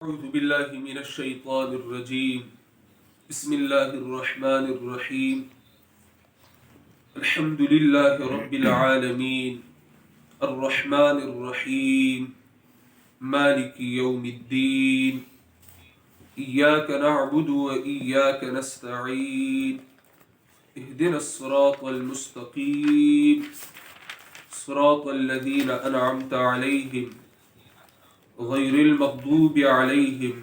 أعوذ بالله من الشيطان الرجيم. بسم الله الرحمن الرحيم. الحمد لله رب العالمين الرحمن الرحيم مالك يوم الدين إياك نعبد وإياك نستعين اهدنا الصراط المستقيم صراط الذين أنعمت عليهم غير المغضوب عليهم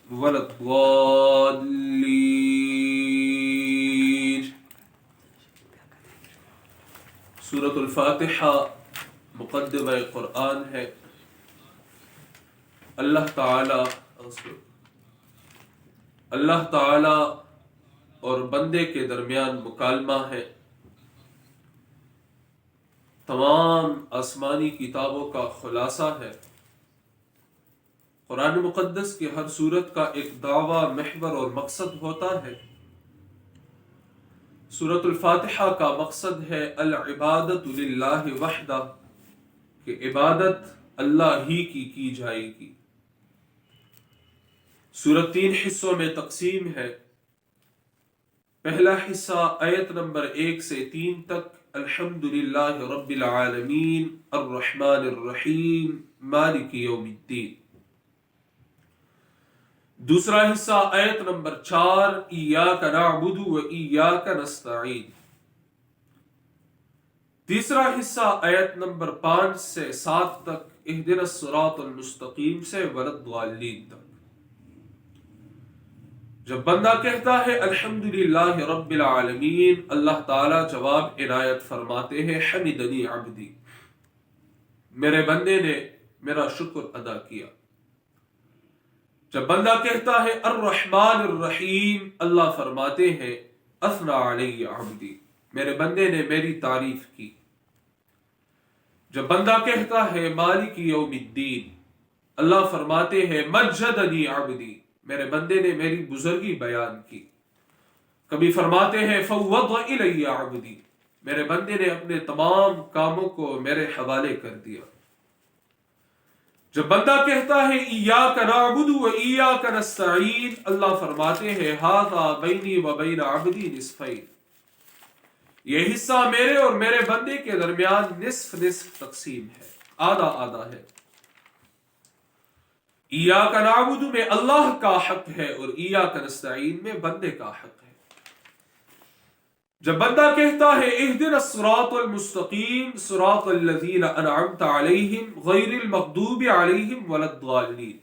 ولا الضالين. سورة الفاتحہ مقدمہ قرآن ہے. اللہ تعالی اور بندے کے درمیان مکالمہ ہے. تمام آسمانی کتابوں کا خلاصہ ہے. قرآن مقدس کی ہر سورت کا ایک دعویٰ، محور اور مقصد ہوتا ہے. سورۃ الفاتحہ کا مقصد ہے العبادۃ للہ وحدہ، کہ عبادت اللہ ہی کی جائے گی. سورت 3 حصوں میں تقسیم ہے. پہلا حصہ آیت نمبر 1 سے 3 تک الحمدللہ رب العالمین الرحمن الرحیم مالک یوم الدین. دوسرا حصہ آیت نمبر 4 ایاک نعبد و ایاک نستعین. تیسرا حصہ آیت نمبر 5 سے 7 تک اہدنا الصراط المستقیم سے ولا الضالین تک. جب بندہ کہتا ہے الحمدللہ رب العالمین، اللہ تعالی جواب عنایت فرماتے ہیں حمدنی عبدی، میرے بندے نے میرا شکر ادا کیا. جب بندہ کہتا ہے الرحمن الرحیم، اللہ فرماتے ہیں اثنا علی عبدی، میرے بندے نے میری تعریف کی. جب بندہ کہتا ہے مالک یوم الدین، اللہ فرماتے ہیں مجدنی عبدی، میرے بندے نے میری بزرگی بیان کی. کبھی فرماتے ہیں فوض الی عبدی، میرے بندے نے اپنے تمام کاموں کو میرے حوالے کر دیا. جب بندہ کہتا ہے ایاک نعبد و ایاک نستعین، اللہ فرماتے ہیں ھذا بینی و بین عبدی نصفین، یہ حصہ میرے اور میرے بندے کے درمیان نصف نصف تقسیم ہے، آدھا آدھا ہے. ایاک نعبد میں اللہ کا حق ہے اور ایاک نستعین میں بندے کا حق ہے. جب بندہ کہتا ہے اہدنا الصراط المستقیم صراط الذین انعمت علیہم غیر المغضوب علیہم ولا الضالین،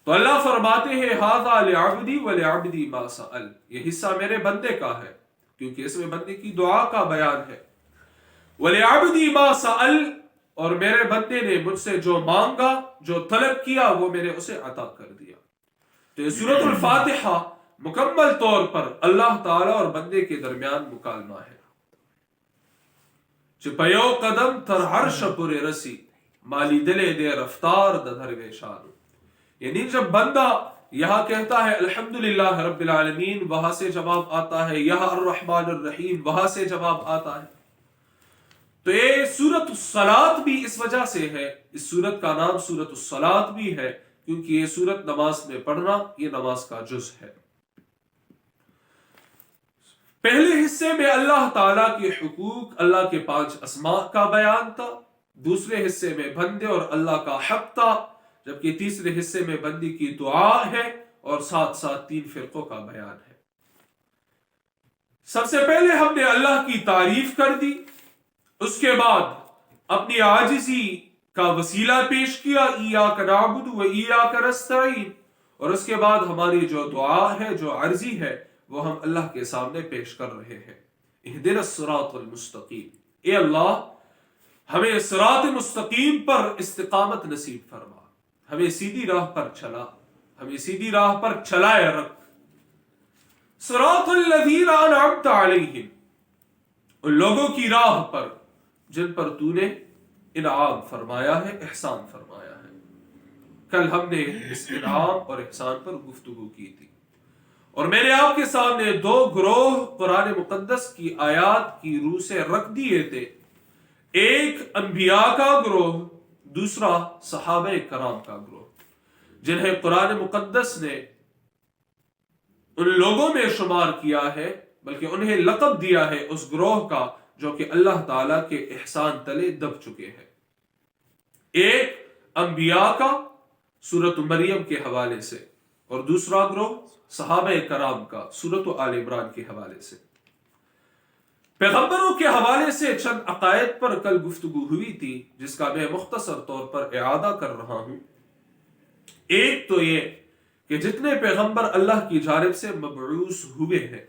تو اللہ فرماتے ہیں ھذا لعبدی ولعبدی ما سأل، یہ حصہ میرے بندے کا ہے کیونکہ اس میں بندے کی دعا کا بیان ہے. ولعبدی ما سأل، اور میرے بندے نے مجھ سے جو مانگا، جو طلب کیا، وہ میں نے اسے عطا کر دیا. تو یہ سورۃ الفاتحہ مکمل طور پر اللہ تعالی اور بندے کے درمیان مکالمہ ہے. چپیو قدم تر عرش پر رسی، مالی دلے دے رفتار دھر ویشانو. یعنی جب بندہ یہاں کہتا ہے الحمدللہ رب العالمین، وہاں سے جواب آتا ہے یہاں الرحمن الرحیم، وہاں سے جواب آتا ہے. تو یہ سورۃ الصلاۃ بھی اس وجہ سے ہے، اس سورت کا نام سورۃ الصلاۃ بھی ہے کیونکہ یہ سورت نماز میں پڑھنا یہ نماز کا جز ہے. پہلے حصے میں اللہ تعالیٰ کے حقوق، اللہ کے 5 اسماء کا بیان تھا. دوسرے حصے میں بندے اور اللہ کا حق تھا، جبکہ تیسرے حصے میں بندی کی دعا ہے اور ساتھ ساتھ 3 فرقوں کا بیان ہے. سب سے پہلے ہم نے اللہ کی تعریف کر دی، اس کے بعد اپنی عاجزی کا وسیلہ پیش کیا ایاک نعبد و ایاک نستعین، اور اس کے بعد ہماری جو دعا ہے، جو عرضی ہے، وہ ہم اللہ کے سامنے پیش کر رہے ہیں. اہدنا الصراط المستقیم، اے اللہ ہمیں صراط مستقیم پر استقامت نصیب فرما، ہمیں سیدھی راہ پر چلا، ہمیں سیدھی راہ پر چلائے رکھ. صراط الذین انعمت علیہم، ان لوگوں کی راہ پر جن پر تو نے انعام فرمایا ہے، احسان فرمایا ہے. کل ہم نے اس انعام اور احسان پر گفتگو کی تھی، اور میں نے آپ کے سامنے 2 گروہ قرآن مقدس کی آیات کی روح سے رکھ دیے تھے. ایک انبیاء کا گروہ، دوسرا صحابہ کرام کا گروہ. جنہیں قرآن مقدس نے ان لوگوں میں شمار کیا ہے، بلکہ انہیں لقب دیا ہے اس گروہ کا جو کہ اللہ تعالیٰ کے احسان تلے دب چکے ہیں۔ ایک انبیاء کا سورۃ مریم کے حوالے سے، اور دوسرا گروہ صحابہ کرام کا سورۃ آل عمران کے حوالے سے۔ پیغمبروں کے حوالے سے چند عقائد پر کل گفتگو ہوئی تھی، جس کا میں مختصر طور پر اعادہ کر رہا ہوں۔ ایک تو یہ کہ جتنے پیغمبر اللہ کی جانب سے مبعوث ہوئے ہیں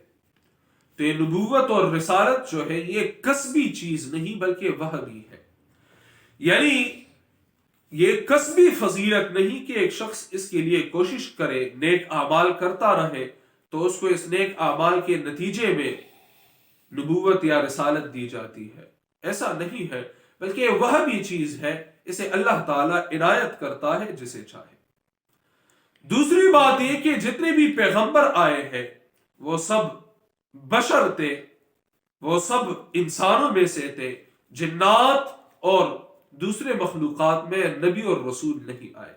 تو یہ نبوت اور رسالت جو ہے یہ کسبی چیز نہیں بلکہ وحی ہے، یعنی یہ کسبی فضیلت نہیں کہ ایک شخص اس کے لیے کوشش کرے، نیک اعمال کرتا رہے تو اس کو اس نیک اعمال کے نتیجے میں نبوت یا رسالت دی جاتی ہے، ایسا نہیں ہے، بلکہ یہ وہ بھی چیز ہے، اسے اللہ تعالیٰ عنایت کرتا ہے جسے چاہے۔ دوسری بات یہ کہ جتنے بھی پیغمبر آئے ہیں وہ سب بشر تھے، وہ سب انسانوں میں سے تھے، جنات اور دوسرے مخلوقات میں نبی اور رسول نہیں آئے،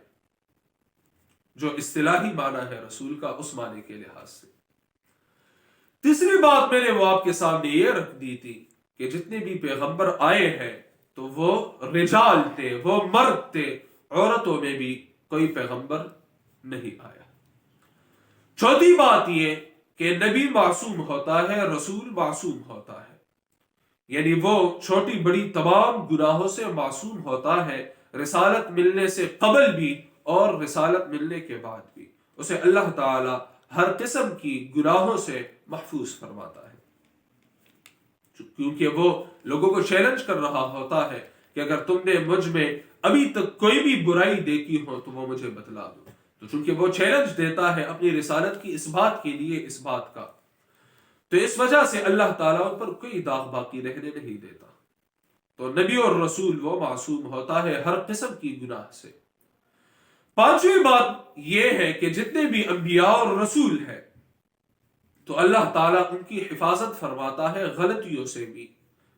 جو اصطلاحی معنی ہے رسول کا اس معنی کے لحاظ سے۔ تیسری بات میں نے وہ آپ کے سامنے یہ رکھ دی تھی کہ جتنے بھی پیغمبر آئے ہیں تو وہ رجال تھے، وہ مرد تھے، عورتوں میں بھی کوئی پیغمبر نہیں آیا۔ چوتھی بات یہ کہ نبی معصوم ہوتا ہے، رسول معصوم ہوتا ہے، یعنی وہ چھوٹی بڑی تمام گناہوں سے معصوم ہوتا ہے، رسالت ملنے سے قبل بھی اور رسالت ملنے کے بعد بھی اسے اللہ تعالی ہر قسم کی گناہوں سے محفوظ فرماتا ہے، کیونکہ وہ لوگوں کو چیلنج کر رہا ہوتا ہے کہ اگر تم نے مجھ میں ابھی تک کوئی بھی برائی دیکھی ہو تو وہ مجھے بتلا دو۔ تو چونکہ وہ چیلنج دیتا ہے اپنی رسالت کی اس بات کے لیے، اس بات کا، تو اس وجہ سے اللہ تعالیٰ ان پر کوئی داغ باقی رہنے نہیں دیتا۔ تو نبی اور رسول وہ معصوم ہوتا ہے ہر قسم کی گناہ سے۔ پانچویں بات یہ ہے کہ جتنے بھی انبیاء اور رسول ہیں تو اللہ تعالیٰ ان کی حفاظت فرماتا ہے غلطیوں سے بھی۔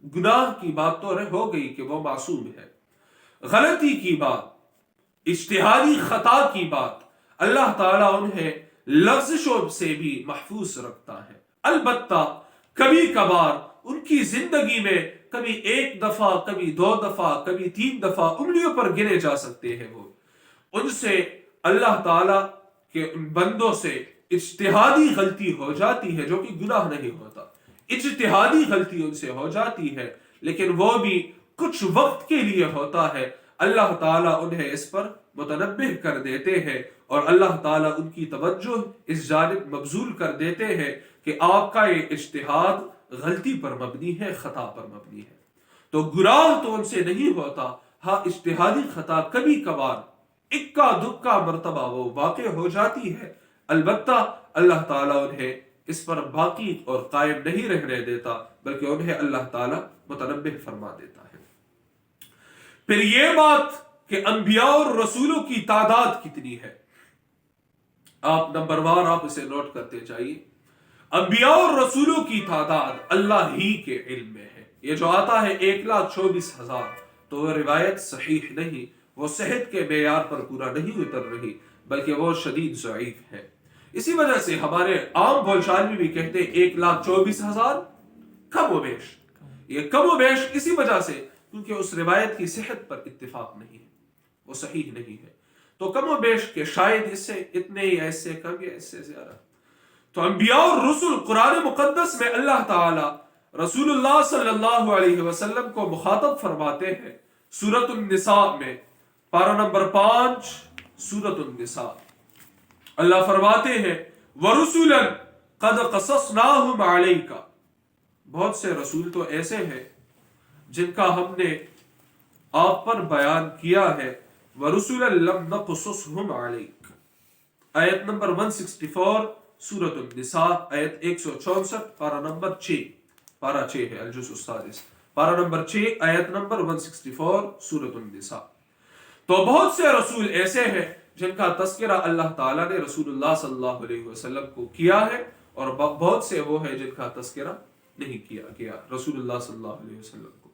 گناہ کی بات تو ہو گئی کہ وہ معصوم ہے، غلطی کی بات، اجتہادی خطا کی بات، اللہ تعالیٰ انہیں لغزشوں سے بھی محفوظ رکھتا ہے۔ البتہ کبھی کبھار ان کی زندگی میں کبھی ایک دفعہ، کبھی دو دفعہ، کبھی تین دفعہ انگلیوں پر گنے جا سکتے ہیں وہ، ان سے اللہ تعالیٰ کے ان بندوں سے اجتہادی غلطی ہو جاتی ہے، جو کہ گناہ نہیں ہوتا، اجتہادی غلطی ان سے ہو جاتی ہے، لیکن وہ بھی کچھ وقت کے لیے ہوتا ہے، اللہ تعالیٰ انہیں اس پر متنبہ کر دیتے ہیں اور اللہ تعالیٰ ان کی توجہ اس جانب مبذول کر دیتے ہیں کہ آپ کا یہ اجتہاد غلطی پر مبنی ہے، خطا پر مبنی ہے۔ تو گناہ تو ان سے نہیں ہوتا، ہاں اجتہادی خطا کبھی کبھار اکا دکا مرتبہ وہ واقع ہو جاتی ہے، البتہ اللہ تعالیٰ انہیں اس پر باقی اور قائم نہیں رہنے دیتا، بلکہ انہیں اللہ تعالیٰ متنبہ فرما دیتا ہے۔ پھر یہ بات کہ انبیاء اور رسولوں کی تعداد کتنی ہے، آپ نمبر وار آپ اسے نوٹ کرتے جائیے۔ انبیاء اور رسولوں کی تعداد اللہ ہی کے علم میں ہے۔ یہ جو آتا ہے 1,24,000 تو وہ روایت صحیح نہیں، وہ صحت کے معیار پر پورا نہیں اتر رہی، بلکہ وہ شدید ضعیف ہے۔ اسی وجہ سے ہمارے عام بول چال میں بھی کہتے ہیں 1,24,000 کم و بیش۔ یہ کم و بیش اسی وجہ سے کیونکہ اس روایت کی صحت پر اتفاق نہیں ہے، وہ صحیح نہیں ہے، تو کم و بیش کہ شاید اس سے اتنے یا اس سے کم یا اس سے زیادہ۔ تو انبیاء اور رسول قرآن مقدس میں اللہ تعالی رسول اللہ صلی اللہ علیہ وسلم کو مخاطب فرماتے ہیں سورۃ النساء میں، پارہ نمبر 5 سورۃ النساء۔ اللہ فرماتے ہیں وَرُسُلًا قَدْ قَصَصْنَاهُمْ عَلَيْكَ، بہت سے رسول تو ایسے ہیں جن کا ہم نے آپ پر بیان کیا ہے، وَرُسُلًا لَمْ نَقْصُصْهُمْ عَلَيْكَ، آیت نمبر 164 سورۃ النساء، آیت 164، پارہ نمبر 6، پارہ 6 ہے الجزء السادس، پارہ نمبر 6 آیت نمبر 164 سورۃ النساء۔ تو بہت سے رسول ایسے ہیں جن کا تذکرہ اللہ تعالیٰ نے رسول اللہ صلی اللہ علیہ وسلم کو کیا ہے، اور بہت سے وہ ہیں جن کا تذکرہ نہیں کیا گیا رسول اللہ صلی اللہ علیہ وسلم کو۔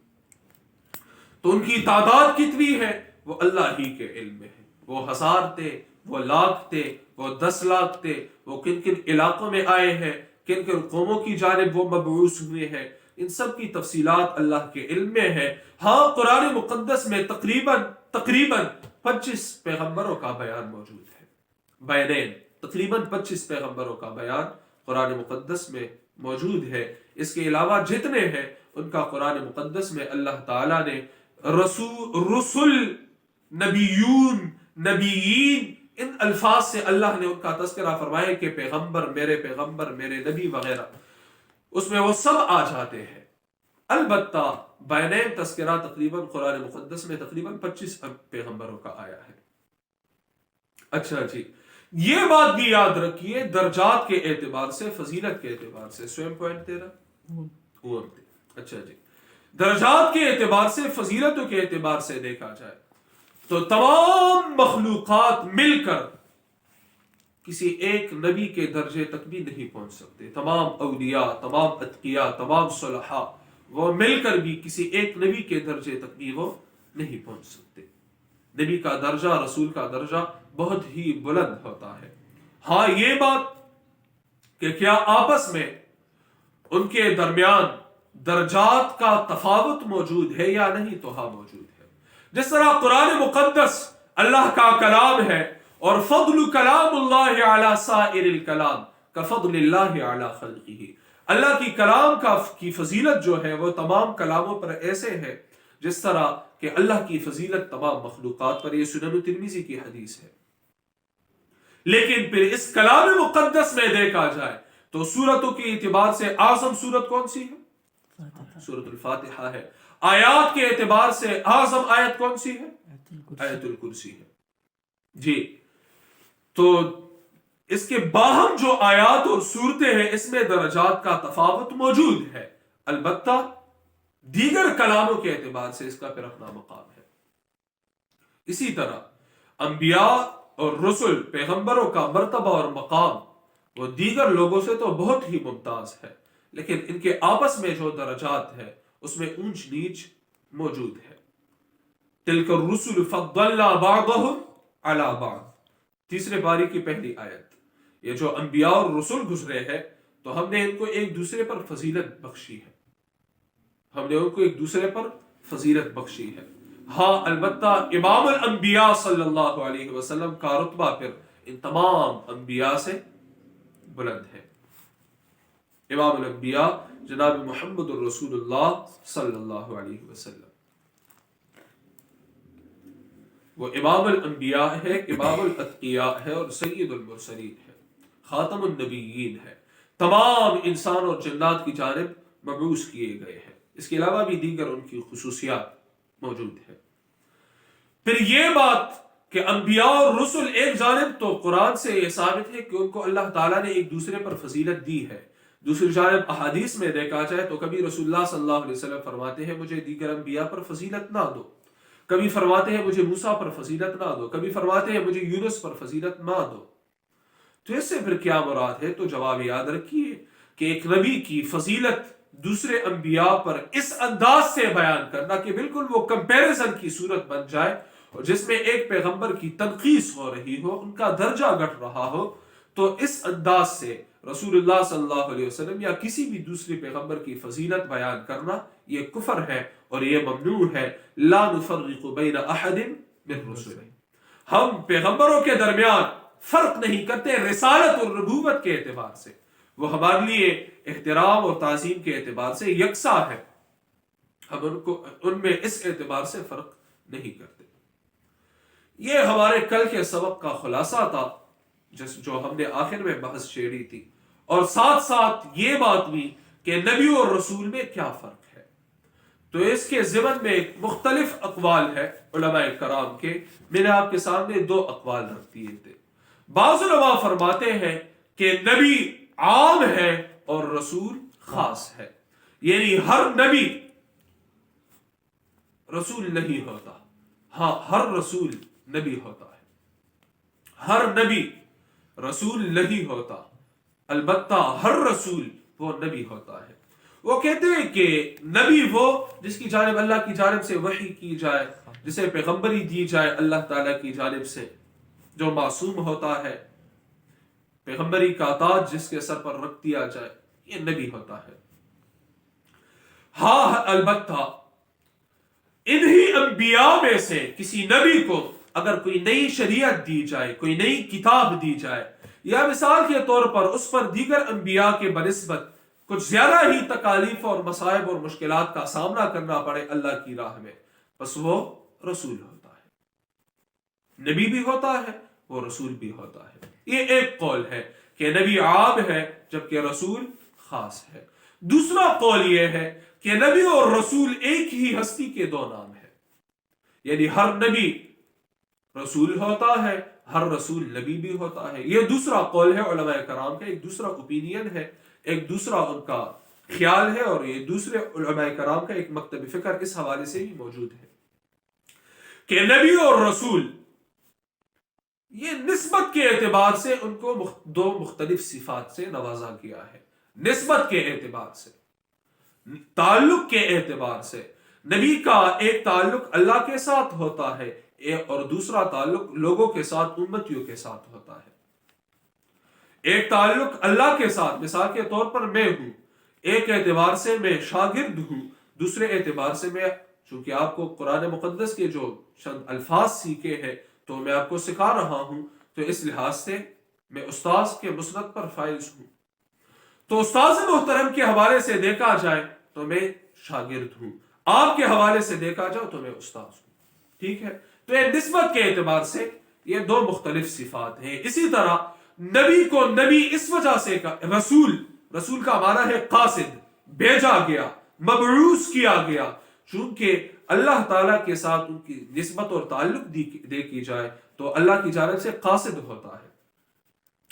تو ان کی تعداد کتنی ہے وہ اللہ ہی کے علم میں ہے، وہ ہزار تھے، وہ لاکھ تھے، وہ 10 لاکھ تھے، وہ کن کن علاقوں میں آئے ہیں، کن کن قوموں کی جانب وہ مبعوث ہوئے ہیں، ان سب کی تفصیلات اللہ کے علم میں ہے۔ ہاں قرآن مقدس میں تقریباً 25 پیغمبروں کا بیان موجود ہے، بینین تقریباً 25 پیغمبروں کا بیان قرآن مقدس میں موجود ہے۔ اس کے علاوہ جتنے ہیں ان کا قرآن مقدس میں اللہ تعالیٰ نے رسول، نبیین ان الفاظ سے اللہ نے ان کا تذکرہ فرمایا کہ پیغمبر، میرے نبی وغیرہ، اس میں وہ سب آ جاتے ہیں۔ البتہ بینین تذکرہ تقریباً قرآن مقدس میں تقریباً 25 پیغمبروں کا آیا ہے۔ اچھا جی، یہ بات بھی یاد رکھیے درجات کے اعتبار سے، فضیلت کے اعتبار سے، سویم پوائنٹ 13 اچھا جی، درجات کے اعتبار سے، فضیلتوں کے اعتبار سے دیکھا جائے تو تمام مخلوقات مل کر کسی ایک نبی کے درجے تک بھی نہیں پہنچ سکتے۔ تمام اولیاء، تمام اتقیاء، تمام صلحاء وہ مل کر بھی کسی ایک نبی کے درجے تک بھی وہ نہیں پہنچ سکتے۔ نبی کا درجہ، رسول کا درجہ بہت ہی بلند ہوتا ہے۔ ہاں یہ بات کہ کیا آپس میں ان کے درمیان درجات کا تفاوت موجود ہے یا نہیں، تو ہاں موجود ہے۔ جس طرح قرآن مقدس اللہ کا کلام ہے، اور فضل کلام اللہ علی سائر الکلام کفضل اللہ علی خلقہ، اللہ کی کلام کی فضیلت جو ہے وہ تمام کلاموں پر ایسے ہے جس طرح کہ اللہ کی فضیلت تمام مخلوقات پر۔ یہ سنن ترمذی کی حدیث ہے۔ لیکن پھر اس کلام مقدس میں دیکھا جائے تو سورتوں کے اعتبار سے اعظم سورت کون سی ہے؟ سورۃ الفاتحہ ہے۔ آیات کے اعتبار سے اعظم آیت کون سی ہے؟ آیت الکرسی ہے جی۔ تو اس کے باہم جو آیات اور صورتیں ہیں اس میں درجات کا تفاوت موجود ہے، البتہ دیگر کلاموں کے اعتبار سے اس کا پھر اپنا مقام ہے۔ اسی طرح انبیاء اور رسل، پیغمبروں کا مرتبہ اور مقام وہ دیگر لوگوں سے تو بہت ہی ممتاز ہے، لیکن ان کے آپس میں جو درجات ہے اس میں اونچ نیچ موجود ہے۔ تلک الرسل فضلنا بعضهم علی بعض، تیسرے پاری کی پہلی آیت۔ یہ جو انبیاء اور رسول گزرے ہیں تو ہم نے ان کو ایک دوسرے پر فضیلت بخشی ہے، ہم نے ان کو ایک دوسرے پر فضیلت بخشی ہے۔ ہاں البتہ امام الانبیاء صلی اللہ علیہ وسلم کا رتبہ پھر ان تمام انبیاء سے بلند ہے۔ امام الانبیاء جناب محمد الرسول اللہ صلی اللہ علیہ وسلم وہ امام الانبیاء ہے، امام الاتقیاء ہے، اور سید المرسلین ہے، خاتم النبیین ہے، تمام انسان اور جنات کی جانب مبعوث کیے گئے ہیں۔ اس کے علاوہ بھی دیگر ان کی خصوصیات موجود ہیں۔ پھر یہ بات کہ انبیاء اور رسل ایک جانب تو قرآن سے یہ ثابت ہے کہ ان کو اللہ تعالیٰ نے ایک دوسرے پر فضیلت دی ہے، دوسری جانب احادیث میں دیکھا جائے تو کبھی رسول اللہ صلی اللہ علیہ وسلم فرماتے ہیں مجھے دیگر انبیاء پر فضیلت نہ دو، کبھی فرماتے ہیں مجھے موسیٰ پر فضیلت نہ دو، کبھی فرماتے ہیں مجھے یونس پر فضیلت نہ دو۔ تو اس سے پھر کیا مراد ہے؟ تو جواب یاد رکھیے کہ ایک نبی کی فضیلت دوسرے انبیاء پر اس انداز سے بیان کرنا کہ بالکل وہ کمپیریزن کی صورت بن جائے، اور جس میں ایک پیغمبر کی تنقیص ہو رہی ہو، ان کا درجہ گھٹ رہا ہو، تو اس انداز سے رسول اللہ صلی اللہ علیہ وسلم یا کسی بھی دوسرے پیغمبر کی فضیلت بیان کرنا یہ کفر ہے اور یہ ممنوع ہے۔ لا نفرق بین احد من رسلہ، ہم پیغمبروں کے درمیان فرق نہیں کرتے رسالت اور نبوت کے اعتبار سے، وہ ہمارے لیے احترام اور تعظیم کے اعتبار سے یکساں ہے، ہم ان میں اس اعتبار سے فرق نہیں کرتے۔ یہ ہمارے کل کے سبق کا خلاصہ تھا جو ہم نے آخر میں بحث چھیڑی تھی، اور ساتھ ساتھ یہ بات بھی کہ نبی اور رسول میں کیا فرق ہے۔ تو اس کے ضمن میں مختلف اقوال ہے علماء کرام کے، میں نے آپ کے سامنے 2 اقوال رکھ دیے تھے۔ بعض علماء فرماتے ہیں کہ نبی عام ہے اور رسول خاص ہے، یعنی ہر نبی رسول نہیں ہوتا، ہاں ہر رسول نبی ہوتا ہے، ہر نبی رسول نہیں ہوتا، البتہ ہر رسول وہ نبی ہوتا ہے۔ وہ کہتے ہیں کہ نبی وہ جس کی جانب اللہ کی جانب سے وحی کی جائے، جسے پیغمبری دی جائے اللہ تعالیٰ کی جانب سے، جو معصوم ہوتا ہے، پیغمبری کا تاج جس کے سر پر رکھ دیا جائے، یہ نبی ہوتا ہے۔ ہاں البتہ انہی انبیاء میں سے کسی نبی کو اگر کوئی نئی شریعت دی جائے، کوئی نئی کتاب دی جائے، یا مثال کے طور پر اس پر دیگر انبیاء کے بنسبت کچھ زیادہ ہی تکالیف اور مصائب اور مشکلات کا سامنا کرنا پڑے اللہ کی راہ میں، بس وہ رسول ہوتا ہے۔ نبی بھی ہوتا ہے، وہ رسول بھی ہوتا ہے۔ یہ ایک قول ہے کہ نبی عام ہے جبکہ رسول خاص ہے۔ دوسرا قول یہ ہے کہ نبی اور رسول ایک ہی ہستی کے دو نام ہیں، یعنی ہر نبی رسول ہوتا ہے، ہر رسول نبی بھی ہوتا ہے۔ یہ دوسرا قول ہے علماء کرام کا، ایک دوسرا اوپینین ہے، ایک دوسرا ان کا خیال ہے، اور یہ دوسرے علماء کرام کا ایک مکتب فکر اس حوالے سے بھی موجود ہے کہ نبی اور رسول یہ نسبت کے اعتبار سے ان کو دو مختلف صفات سے نوازا گیا ہے۔ نسبت کے اعتبار سے، تعلق کے اعتبار سے نبی کا ایک تعلق اللہ کے ساتھ ہوتا ہے اور دوسرا تعلق لوگوں کے ساتھ، امتیوں کے ساتھ ہوتا ہے۔ ایک تعلق اللہ کے ساتھ، مثال کے طور پر میں ہوں، ایک اعتبار سے میں شاگرد ہوں، دوسرے اعتبار سے میں، چونکہ آپ کو قرآن مقدس کے جو چند الفاظ سیکھے ہیں تو میں آپ کو سکھا رہا ہوں، تو اس لحاظ سے میں استاذ کے مسند پر فائز ہوں۔ تو استاذ محترم کے حوالے سے دیکھا جائے تو میں شاگرد ہوں، آپ کے حوالے سے دیکھا جائے تو میں استاذ ہوں، ٹھیک ہے؟ تو یہ نسبت کے اعتبار سے یہ دو مختلف صفات ہیں۔ اسی طرح نبی کو نبی اس وجہ سے رسول کا معنی ہے قاصد، بھیجا گیا، مبعوث کیا گیا، چونکہ اللہ تعالیٰ کے ساتھ ان کی نسبت اور تعلق دیکھی جائے تو اللہ کی جانب سے قاصد ہوتا ہے،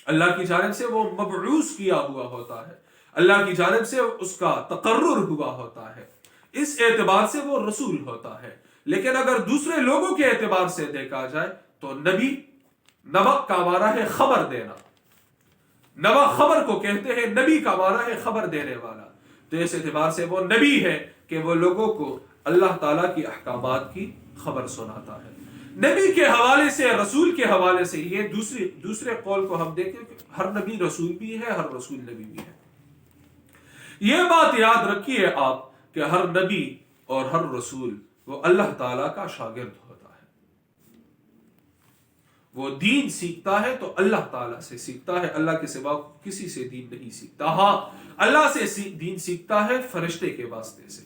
اللہ کی جانب سے وہ مبعوث کیا ہوا ہوتا ہے، اللہ کی جانب سے اس کا تقرر ہوا ہوتا ہے، اس اعتبار سے وہ رسول ہوتا ہے۔ لیکن اگر دوسرے لوگوں کے اعتبار سے دیکھا جائے تو نبا کا معنی ہے خبر دینا، نبا خبر کو کہتے ہیں، نبی کا معنی ہے خبر دینے والا، تو اس اعتبار سے وہ نبی ہے کہ وہ لوگوں کو اللہ تعالیٰ کی احکامات کی خبر سناتا ہے۔ نبی کے حوالے سے، رسول کے حوالے سے، یہ دوسرے قول کو ہم دیکھیں کہ ہر نبی رسول بھی ہے، ہر رسول نبی بھی ہے۔ یہ بات یاد رکھیے آپ کہ ہر نبی اور ہر رسول وہ اللہ تعالیٰ کا شاگرد ہوتا ہے، وہ دین سیکھتا ہے تو اللہ تعالیٰ سے سیکھتا ہے، اللہ کے سوا کسی سے دین نہیں سیکھتا۔ ہاں اللہ سے دین سیکھتا ہے فرشتے کے واسطے سے،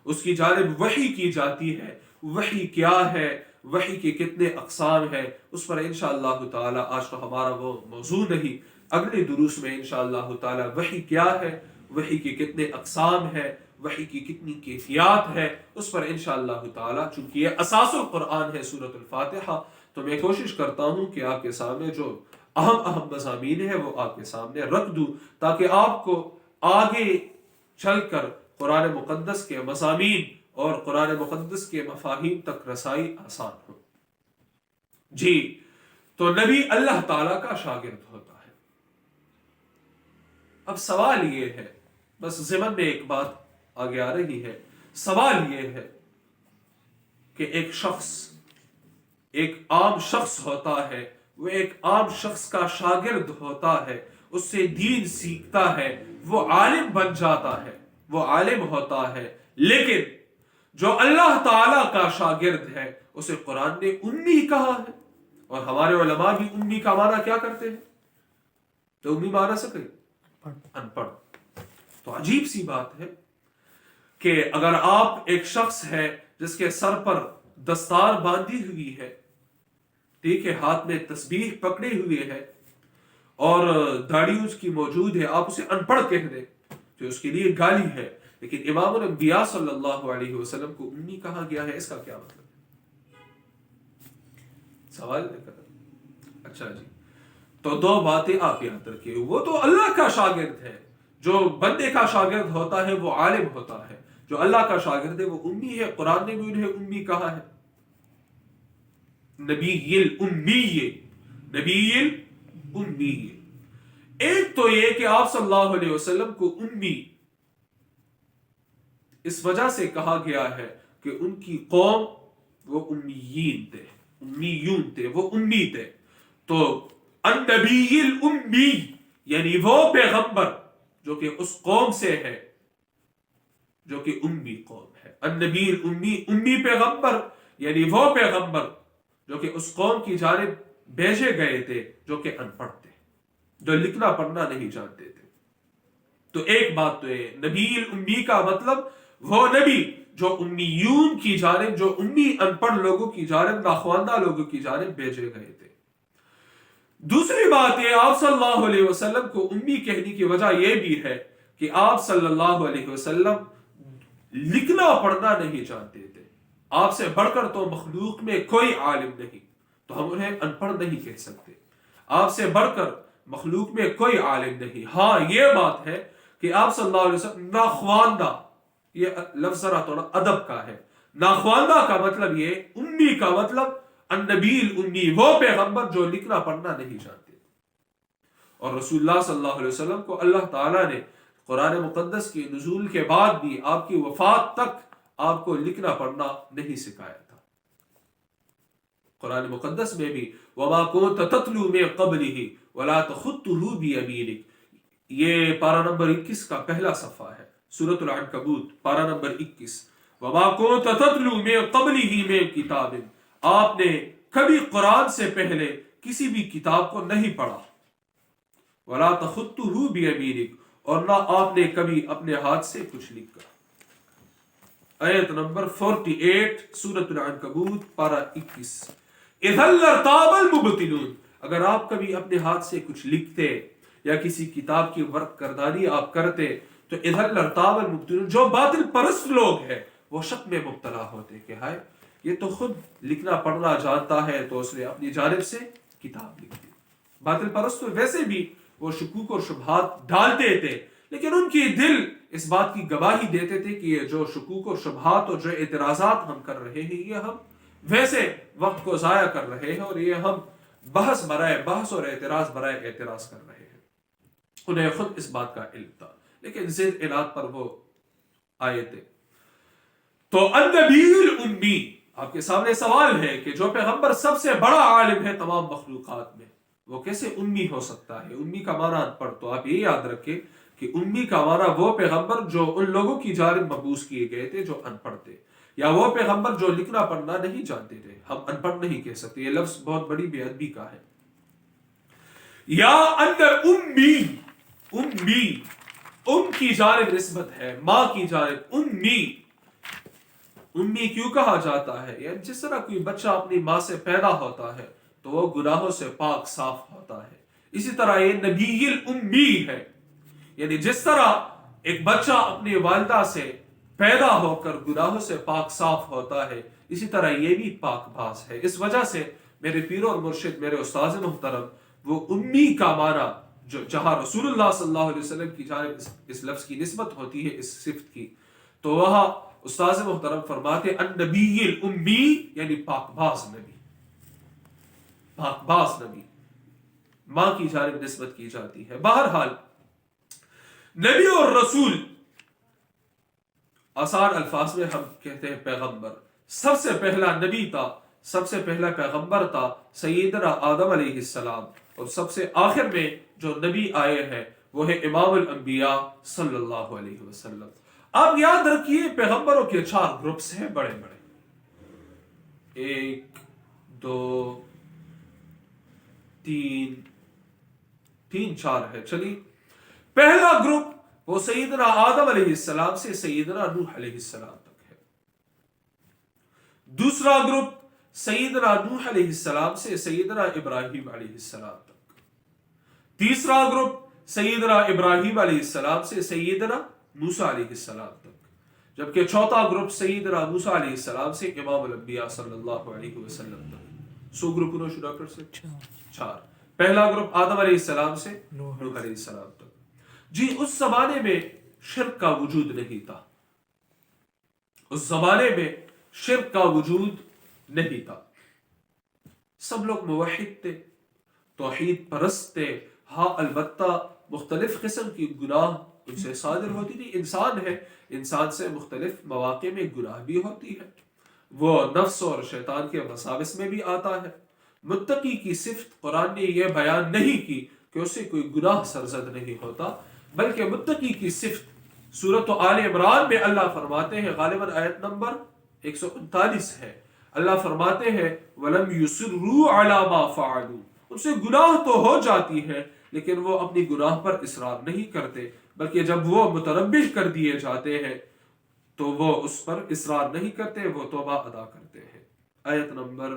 اس کی جانب وحی کی جاتی ہے۔ وحی کیا ہے، وحی کے کتنے اقسام ہیں، اس پر انشاءاللہ تعالی آج تو ہمارا وہ موضوع نہیں، اگلے دروس میں انشاءاللہ تعالی وحی کیا ہے، وحی کے کتنے اقسام ہیں، وحی کی کتنی کیفیات ہے، اس پر انشاءاللہ تعالی، چونکہ یہ اساس القرآن ہے سورۃ الفاتحہ، تو میں کوشش کرتا ہوں کہ آپ کے سامنے جو اہم مضامین ہیں وہ آپ کے سامنے رکھ دوں، تاکہ آپ کو آگے چل کر قرآن مقدس کے مضامین اور قرآن مقدس کے مفاہیم تک رسائی آسان ہو۔ جی، تو نبی اللہ تعالیٰ کا شاگرد ہوتا ہے۔ اب سوال یہ ہے، بس ضمن میں ایک بات آگے آ رہی ہے، سوال یہ ہے کہ ایک عام شخص ہوتا ہے، وہ ایک عام شخص کا شاگرد ہوتا ہے، اس سے دین سیکھتا ہے، وہ عالم بن جاتا ہے، وہ عالم ہوتا ہے، لیکن جو اللہ تعالیٰ کا شاگرد ہے اسے قرآن نے امی کہا ہے، اور ہمارے علماء بھی امی کا معنی کیا کرتے ہیں؟ تو امی معنی سکے ان پڑھ۔ تو عجیب سی بات ہے کہ اگر آپ ایک شخص ہے جس کے سر پر دستار باندھی ہوئی ہے، ٹھیک ہے، ہاتھ میں تسبیح پکڑے ہوئے ہے اور داڑھی اس کی موجود ہے، آپ اسے ان پڑھ کہہ دیں تو اس کے لیے گالی ہے، لیکن امام الانبیاء صلی اللہ علیہ وسلم کو امی کہا گیا ہے، اس کا کیا مطلب ہے؟ سوال نہیں کرتا۔ اچھا جی، تو دو باتیں آپ یاد رکھیے، وہ تو اللہ کا شاگرد ہے، جو بندے کا شاگرد ہوتا ہے وہ عالم ہوتا ہے، جو اللہ کا شاگرد ہے وہ امی ہے، قرآن نے بھی انہیں امی کہا ہے، نبی الامی۔ ایک تو یہ کہ آپ صلی اللہ علیہ وسلم کو امی اس وجہ سے کہا گیا ہے کہ ان کی قوم وہ امیون تھے، وہ امی تھے، تو النبی الامی یعنی وہ پیغمبر جو کہ اس قوم سے ہے جو کہ امی قوم ہے. النبی الامی، امی پیغمبر یعنی وہ پیغمبر جو کہ اس قوم کی جانب بھیجے گئے تھے جو کہ ان پڑھ تھے، جو لکھنا پڑھنا نہیں جانتے تھے. تو ایک بات تو ہے نبی الامی کا مطلب وہ نبی جو امیون کی جانب، جو امی ان پڑھ لوگوں کی جانب، ناخواندہ لوگوں کی جانب بھیجے گئے تھے. دوسری بات ہے آپ صلی اللہ علیہ وسلم کو امی کہنے کی وجہ یہ بھی ہے کہ آپ صلی اللہ علیہ وسلم لکھنا پڑھنا نہیں جانتے تھے. آپ سے بڑھ کر تو مخلوق میں کوئی عالم نہیں، تو ہم انہیں ان پڑھ نہیں کہہ سکتے. آپ سے بڑھ کر مخلوق میں کوئی عالم نہیں. ہاں یہ بات ہے کہ آپ صلی اللہ علیہ وسلم ناخواندہ، یہ لفظ ذرا تھوڑا ادب کا ہے. ناخواندہ کا مطلب یہ، امی کا مطلب النبی الامی، وہ پیغمبر جو لکھنا پڑھنا نہیں جانتے. اور رسول اللہ صلی اللہ علیہ وسلم کو اللہ تعالیٰ نے قرآن مقدس کے نزول کے بعد بھی آپ کی وفات تک آپ کو لکھنا پڑھنا نہیں سکھایا تھا. قرآن مقدس میں بھی وَمَا كُنْتَ تَتْلُو مِن قَبْلِهِ وَلَا تَخُطُّهُ بِيَمِينِكَ، یہ پارہ نمبر 21 کا پہلا صفحہ ہے، سورۃ العنکبوت پارہ نمبر 21. وَمَا كُنْتَ تَتْلُو مِن قَبْلِهِ مِن كِتَابٍ، آپ نے کبھی قرآن سے پہلے کسی بھی کتاب کو نہیں پڑھا. وَلَا تَخُطُّهُ بِيَمِينِكَ، اور نہ آپ نے کبھی اپنے ہاتھ سے کچھ لکھا. آیت نمبر 48 سورۃ العنکبوت پارہ 21. اِذًا لَارْتَابَ الْمُبْطِلُونَ، اگر آپ کبھی اپنے ہاتھ سے کچھ لکھتے یا کسی کتاب کی ورق کردانی آپ کرتے تو اِذًا لَارْتَابَ الْمُبْطِلُونَ، جو باطل پرست لوگ ہیں وہ شک میں مبتلا ہوتے کہ ہائے یہ تو خود لکھنا پڑھنا جانتا ہے تو اس نے اپنی جانب سے کتاب لکھ دی. باطل پرست تو ویسے بھی وہ شکوک اور شبہات ڈالتے تھے، لیکن ان کی دل اس بات کی گواہی دیتے تھے کہ یہ جو شکوک اور شبہات اور جو اعتراضات ہم کر رہے ہیں یہ ہم ویسے وقت کو ضائع کر رہے ہیں، اور یہ ہم بحث برائے بحث اور اعتراض برائے اعتراض کر رہے ہیں. انہیں خود اس بات کا علم تھا، لیکن ضد عناد پر وہ آئے تھے. تو النبی الامی، آپ کے سامنے سوال ہے کہ جو پیغمبر سب سے بڑا عالم ہے تمام مخلوقات میں، وہ کیسے امی ہو سکتا ہے؟ امی کا معنی ان پڑھ. تو آپ یہ یاد رکھیں کہ امی کا معنی وہ پیغمبر جو ان لوگوں کی جانب مبعوث کیے گئے تھے جو ان پڑھ تھے، یا وہ پیغمبر جو لکھنا پڑھنا نہیں جانتے تھے. ہم ان پڑھ نہیں کہہ سکتے، یہ لفظ بہت بڑی بے ادبی کا ہے. یا اندر امی، امی ام کی جانب نسبت ہے، ماں کی جانب امی. امی کیوں کہا جاتا ہے؟ یعنی جس طرح کوئی بچہ اپنی ماں سے پیدا ہوتا ہے تو وہ گناہوں سے پاک صاف ہوتا ہے، اسی طرح یہ نبی الامی ہے. یعنی جس طرح ایک بچہ اپنی والدہ سے پیدا ہو کر گناہوں سے پاک صاف ہوتا ہے، اسی طرح یہ بھی پاک باز ہے. اس وجہ سے میرے پیر اور مرشد، میرے استاذ محترم، وہ امی کا معنی جو جہاں رسول اللہ صلی اللہ علیہ وسلم کی جانب اس لفظ کی نسبت ہوتی ہے، اس صفت کی، تو وہاں استاذ محترم فرماتے النبی الامی یعنی پاک باز نبی. پاک باز نبی ماں کی جانب نسبت کی جاتی ہے. بہرحال نبی اور رسول آسان الفاظ میں ہم کہتے ہیں پیغمبر. سب سے پہلا نبی تھا، سب سے پہلا پیغمبر تھا سیدنا آدم علیہ السلام، اور سب سے آخر میں جو نبی آئے ہیں وہ ہے امام الانبیاء صلی اللہ علیہ وسلم. آپ یاد رکھیے پیغمبروں کے 4 گروپس ہیں بڑے بڑے، 1 2 3 4 ہے. چلیے پہلا گروپ وہ سیدنا آدم علیہ السلام سے سیدنا نوح علیہ السلام تک ہے. دوسرا گروپ سیدنا نوح علیہ السلام سے سیدنا ابراہیم علیہ السلام تک. تیسرا گروپ سیدنا ابراہیم علیہ السلام سے سیدنا موسیٰ علیہ السلام تک. جبکہ چوتھا گروپ سیدنا موسیٰ علیہ السلام سے امام الانبیاء صلی اللہ علیہ وسلم تک. 100 گروپ انہوں شروع کر سے 4. پہلا گروپ آدم علیہ السلام سے نوح علیہ السلام تک. جی اس زمانے میں شرک کا وجود نہیں تھا، اس زمانے میں شرک کا وجود نہیں تھا. سب لوگ موحد تھے، توحید پرست تھے. ہاں البتہ مختلف قسم کی گناہ ان سے صادر ہوتی تھی. انسان ہے، انسان سے مختلف مواقع میں گناہ بھی ہوتی ہے. وہ نفس اور شیطان کے وساوس میں بھی آتا ہے، متقی کی صفت قرآن نے یہ بیان نہیں کی کہ اسے کوئی گناہ سرزد نہیں ہوتا، بلکہ متقی کی صفت سورۃ آل عمران میں اللہ فرماتے ہیں، غالباً آیت نمبر 139 ہے، اللہ فرماتے ہیں وَلَمْ يُصِرُّوا عَلَى مَا فَعَلُوا، ان سے گناہ تو ہو جاتی ہے لیکن وہ اپنی گناہ پر اصرار نہیں کرتے، بلکہ جب وہ متنبہ کر دیے جاتے ہیں تو وہ اس پر اصرار نہیں کرتے، وہ توبہ ادا کرتے ہیں۔ آیت نمبر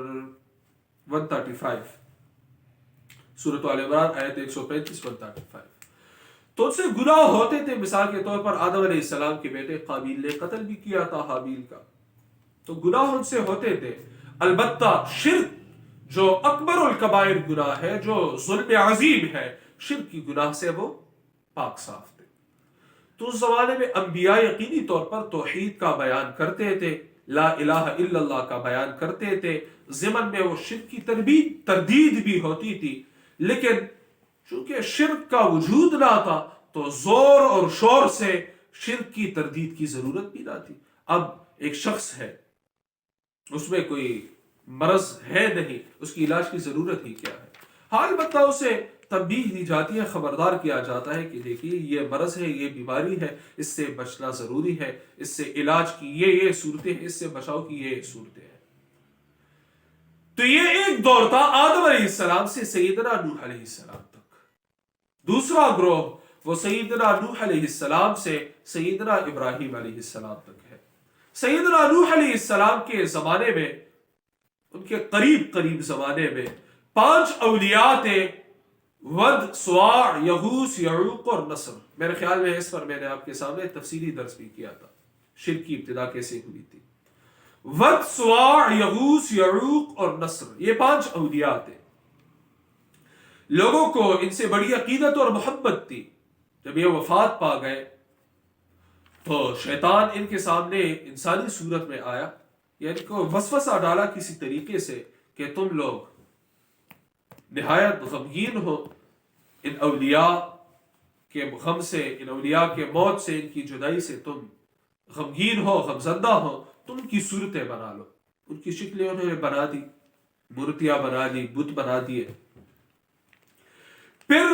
135 سورۃ آل عمران آیت 135 تو ان سے گناہ ہوتے تھے، مثال کے طور پر آدم علیہ السلام کے بیٹے قابیل نے قتل بھی کیا تھا حابیل کا، تو گناہ ان سے ہوتے تھے۔ البتہ شرک جو اکبر الکبائر گناہ ہے، جو ظلم عظیم ہے، شرک کی گناہ سے وہ پاک صاف تھے۔ تو اس زمانے میں انبیاء یقینی طور پر توحید کا بیان کرتے تھے، لا الہ الا اللہ کا بیان کرتے تھے، ضمن میں وہ شرک کی تردید بھی ہوتی تھی، لیکن چونکہ شرک کا وجود نہ تھا تو زور اور شور سے شرک کی تردید کی ضرورت بھی نہ تھی۔ اب ایک شخص ہے، اس میں کوئی مرض ہے نہیں، اس کی علاج کی ضرورت ہی کیا ہے؟ حال البتہ اسے تنبیہ دی جاتی ہے، خبردار کیا جاتا ہے کہ دیکھیے یہ مرض ہے، یہ بیماری ہے، اس سے بچنا ضروری ہے، اس سے علاج کی یہ صورتیں ہیں، اس سے بچاؤ کی یہ صورتیں ہیں۔ تو یہ ایک دور تھا آدم علیہ السلام سے سیدنا نوح علیہ السلام تک۔ دوسرا گروہ وہ سیدنا نوح علیہ السلام سے سیدنا ابراہیم علیہ السلام تک ہے۔ سیدنا نوح علیہ السلام کے زمانے میں، ان کے قریب زمانے میں 5 اولیاء تھے، ود، سواع، یغوث، یعوق اور نصر۔ میرے خیال میں اس پر میں نے آپ کے سامنے تفصیلی درس بھی کیا تھا، شرک کی ابتدا کیسے ہوئی تھی۔ ود، سواع، یغوث، یعوق اور نصر، یہ 5 اولیاء تھے۔ لوگوں کو ان سے بڑی عقیدت اور محبت تھی۔ جب یہ وفات پا گئے تو شیطان ان کے سامنے انسانی صورت میں آیا، یعنی کو وسوسہ ڈالا کسی طریقے سے کہ تم لوگ نہایت غمگین ہو ان اولیاء کے غم سے، ان اولیاء کے موت سے، ان کی جدائی سے تم غمگین ہو، غمزدہ ہو، تم کی صورتیں بنا لو۔ ان کی شکلیں انہوں نے بنا دی، مورتیاں بنا دی، بت بنا دیے۔ پھر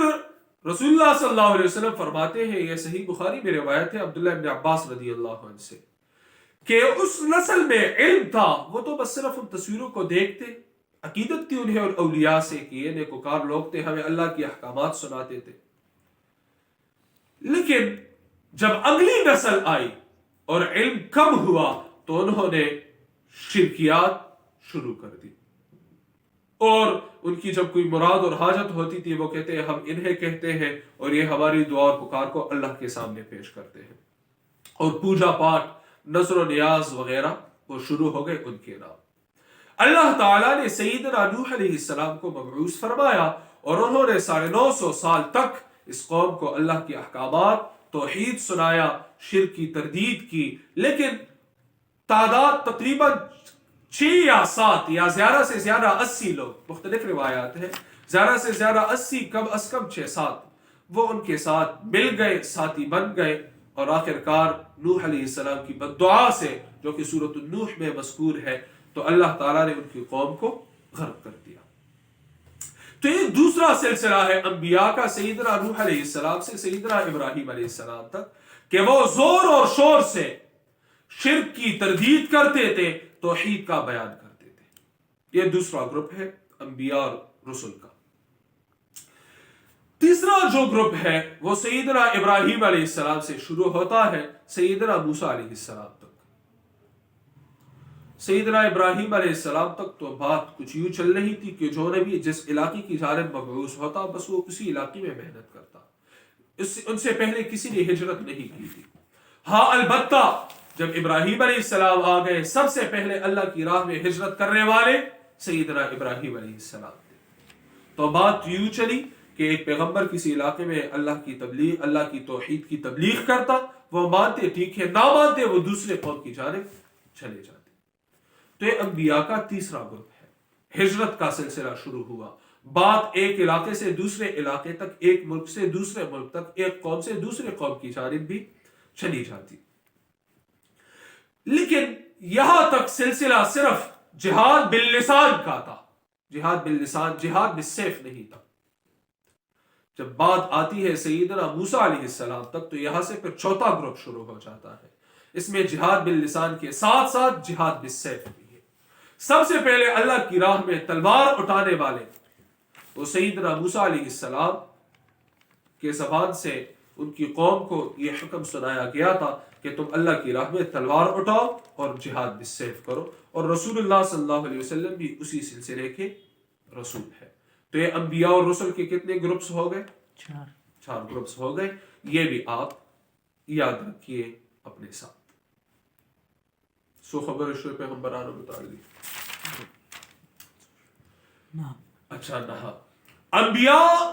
رسول اللہ صلی اللہ علیہ وسلم فرماتے ہیں، یہ صحیح بخاری میں روایت ہے عبداللہ ابن عباس رضی اللہ عنہ سے، کہ اس نسل میں علم تھا، وہ تو بس صرف ان تصویروں کو دیکھتے، عقیدت تھی انہیں اور اولیاء سے کہ یہ نیکوکار لوگ تھے، ہمیں اللہ کی احکامات سناتے تھے۔ لیکن جب اگلی نسل آئی اور علم کم ہوا تو انہوں نے شرکیات شروع کر دی، اور ان کی جب کوئی مراد اور حاجت ہوتی تھی وہ کہتے ہیں ہم انہیں کہتے ہیں، اور یہ ہماری دعا اور پکار کو اللہ کے سامنے پیش کرتے ہیں، اور پوجا پاٹ، نظر و نیاز وغیرہ وہ شروع ہو گئے ان کے نام۔ اللہ تعالیٰ نے سیدنا نوح علیہ السلام کو مبعوث فرمایا، اور انہوں نے 950 سال تک اس قوم کو اللہ کے احکامات، توحید سنایا، شرک کی تردید کی، لیکن تعداد تقریباً 6 یا 7 یا زیادہ سے زیادہ 80 لوگ، مختلف روایات ہیں، زیادہ سے زیادہ 80، کم از کم 6-7 وہ ان کے ساتھ مل گئے، ساتھی بن گئے، اور آخر کار نوح علیہ السلام کی بد دعا سے، جو کہ سورۃ النوح میں مذکور ہے، تو اللہ تعالیٰ نے ان کی قوم کو غرق کر دیا۔ تو یہ دوسرا سلسلہ ہے انبیاء کا، سیدنا نوح علیہ السلام سے سیدنا ابراہیم علیہ السلام تک، کہ وہ زور اور شور سے شرک کی تردید کرتے تھے، توحید کا بیان کرتے تھے۔ یہ دوسرا گروپ ہے انبیاء اور رسل کا۔ تیسرا جو گروپ ہے وہ سیدنا ابراہیم علیہ السلام سے شروع ہوتا ہے سیدنا موسیٰ علیہ السلام تک۔ سیدنا ابراہیم علیہ السلام تک تو بات کچھ یوں چل رہی تھی کہ جو نبی جس علاقے کی جانب مبعوث ہوتا بس وہ اسی علاقے میں محنت کرتا، ان سے پہلے کسی نے ہجرت نہیں کی تھی۔ ہاں البتہ جب ابراہیم علیہ السلام آ گئے، سب سے پہلے اللہ کی راہ میں ہجرت کرنے والے سیدنا ابراہیم علیہ السلام تھے۔ تو بات یوں چلی کہ ایک پیغمبر کسی علاقے میں اللہ کی تبلیغ، اللہ کی توحید کی تبلیغ کرتا، وہ مانتے ٹھیک ہے، نہ مانتے وہ دوسرے قوم کی جانب چلے جاتے۔ تو یہ انبیاء کا تیسرا گروپ ہے۔ ہجرت کا سلسلہ شروع ہوا، بات ایک علاقے سے دوسرے علاقے تک، ایک ملک سے دوسرے ملک تک، ایک قوم سے دوسرے قوم کی جانب بھی چلی جاتی۔ لیکن یہاں تک سلسلہ صرف جہاد باللسان کا تھا، جہاد باللسان، جہاد بالسیف نہیں تھا. جب بات آتی ہے سیدنا موسیٰ علیہ السلام تک تو یہاں سے پھر چوتھا گروپ شروع ہو جاتا ہے. اس میں جہاد باللسان کے ساتھ ساتھ جہاد بالسیف بھی ہے. سب سے پہلے اللہ کی راہ میں تلوار اٹھانے والے وہ سیدنا موسیٰ علیہ السلام کے زبان سے ان کی قوم کو یہ حکم سنایا گیا تھا کہ تم اللہ کی راہ میں تلوار اٹھاؤ اور جہاد بالسیف کرو. اور رسول اللہ صلی اللہ علیہ وسلم بھی اسی سلسلے کے رسول ہے. تو یہ انبیاء اور رسل کے کتنے گروپس ہو گئے؟ چار گروپس ہو گئے. یہ بھی آپ یاد رکھیے اپنے ساتھ. سو خبر شروع پیغمبران متعلق. اچھا نہا انبیاء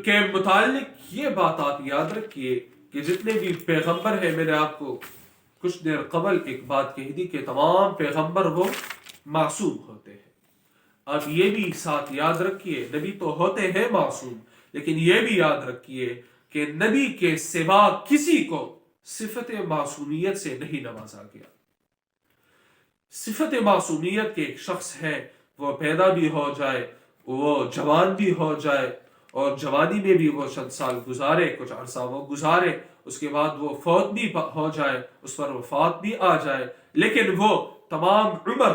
کے متعلق یہ بات آپ یاد رکھیے کہ جتنے بھی پیغمبر ہیں، میں نے آپ کو کچھ دیر قبل ایک بات کہی تھی کہ تمام پیغمبر وہ معصوم ہوتے ہیں. اب یہ بھی ساتھ یاد رکھیے نبی تو ہوتے ہیں معصوم، لیکن یہ بھی یاد رکھیے کہ نبی کے سوا کسی کو صفت معصومیت سے نہیں نوازا گیا. صفت معصومیت کے ایک شخص ہے، وہ پیدا بھی ہو جائے، وہ جوان بھی ہو جائے اور جوانی میں بھی وہ چند سال گزارے، کچھ عرصہ وہ گزارے، اس کے بعد وہ فوت بھی ہو جائے، اس پر وفات بھی آ جائے، لیکن وہ تمام عمر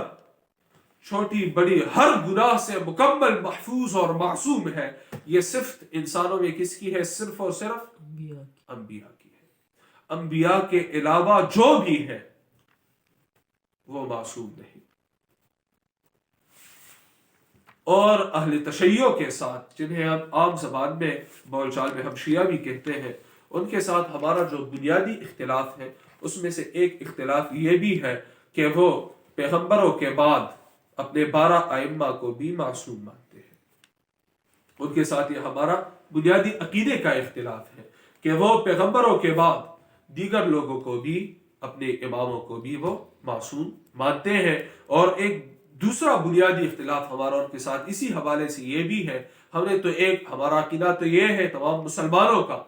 چھوٹی بڑی ہر گناہ سے مکمل محفوظ اور معصوم ہے. یہ صفت انسانوں میں کس کی ہے؟ صرف اور صرف انبیاء کی ہے. انبیاء کے علاوہ جو بھی ہے وہ معصوم نہیں. اور اہل تشیع کے ساتھ، جنہیں ہم عام زبان میں بول چال میں ہم شیعہ بھی کہتے ہیں، ان کے ساتھ ہمارا جو بنیادی اختلاف ہے اس میں سے ایک اختلاف یہ بھی ہے کہ وہ پیغمبروں کے بعد اپنے 12 ائمہ کو بھی معصوم مانتے ہیں. ان کے ساتھ یہ ہمارا بنیادی عقیدے کا اختلاف ہے کہ وہ پیغمبروں کے بعد دیگر لوگوں کو بھی، اپنے اماموں کو بھی وہ معصوم مانتے ہیں. اور ایک دوسرا بنیادی اختلاف ہمارا ان کے ساتھ اسی حوالے سے یہ بھی ہے، ہمارا عقیدہ تو یہ ہے تمام مسلمانوں کا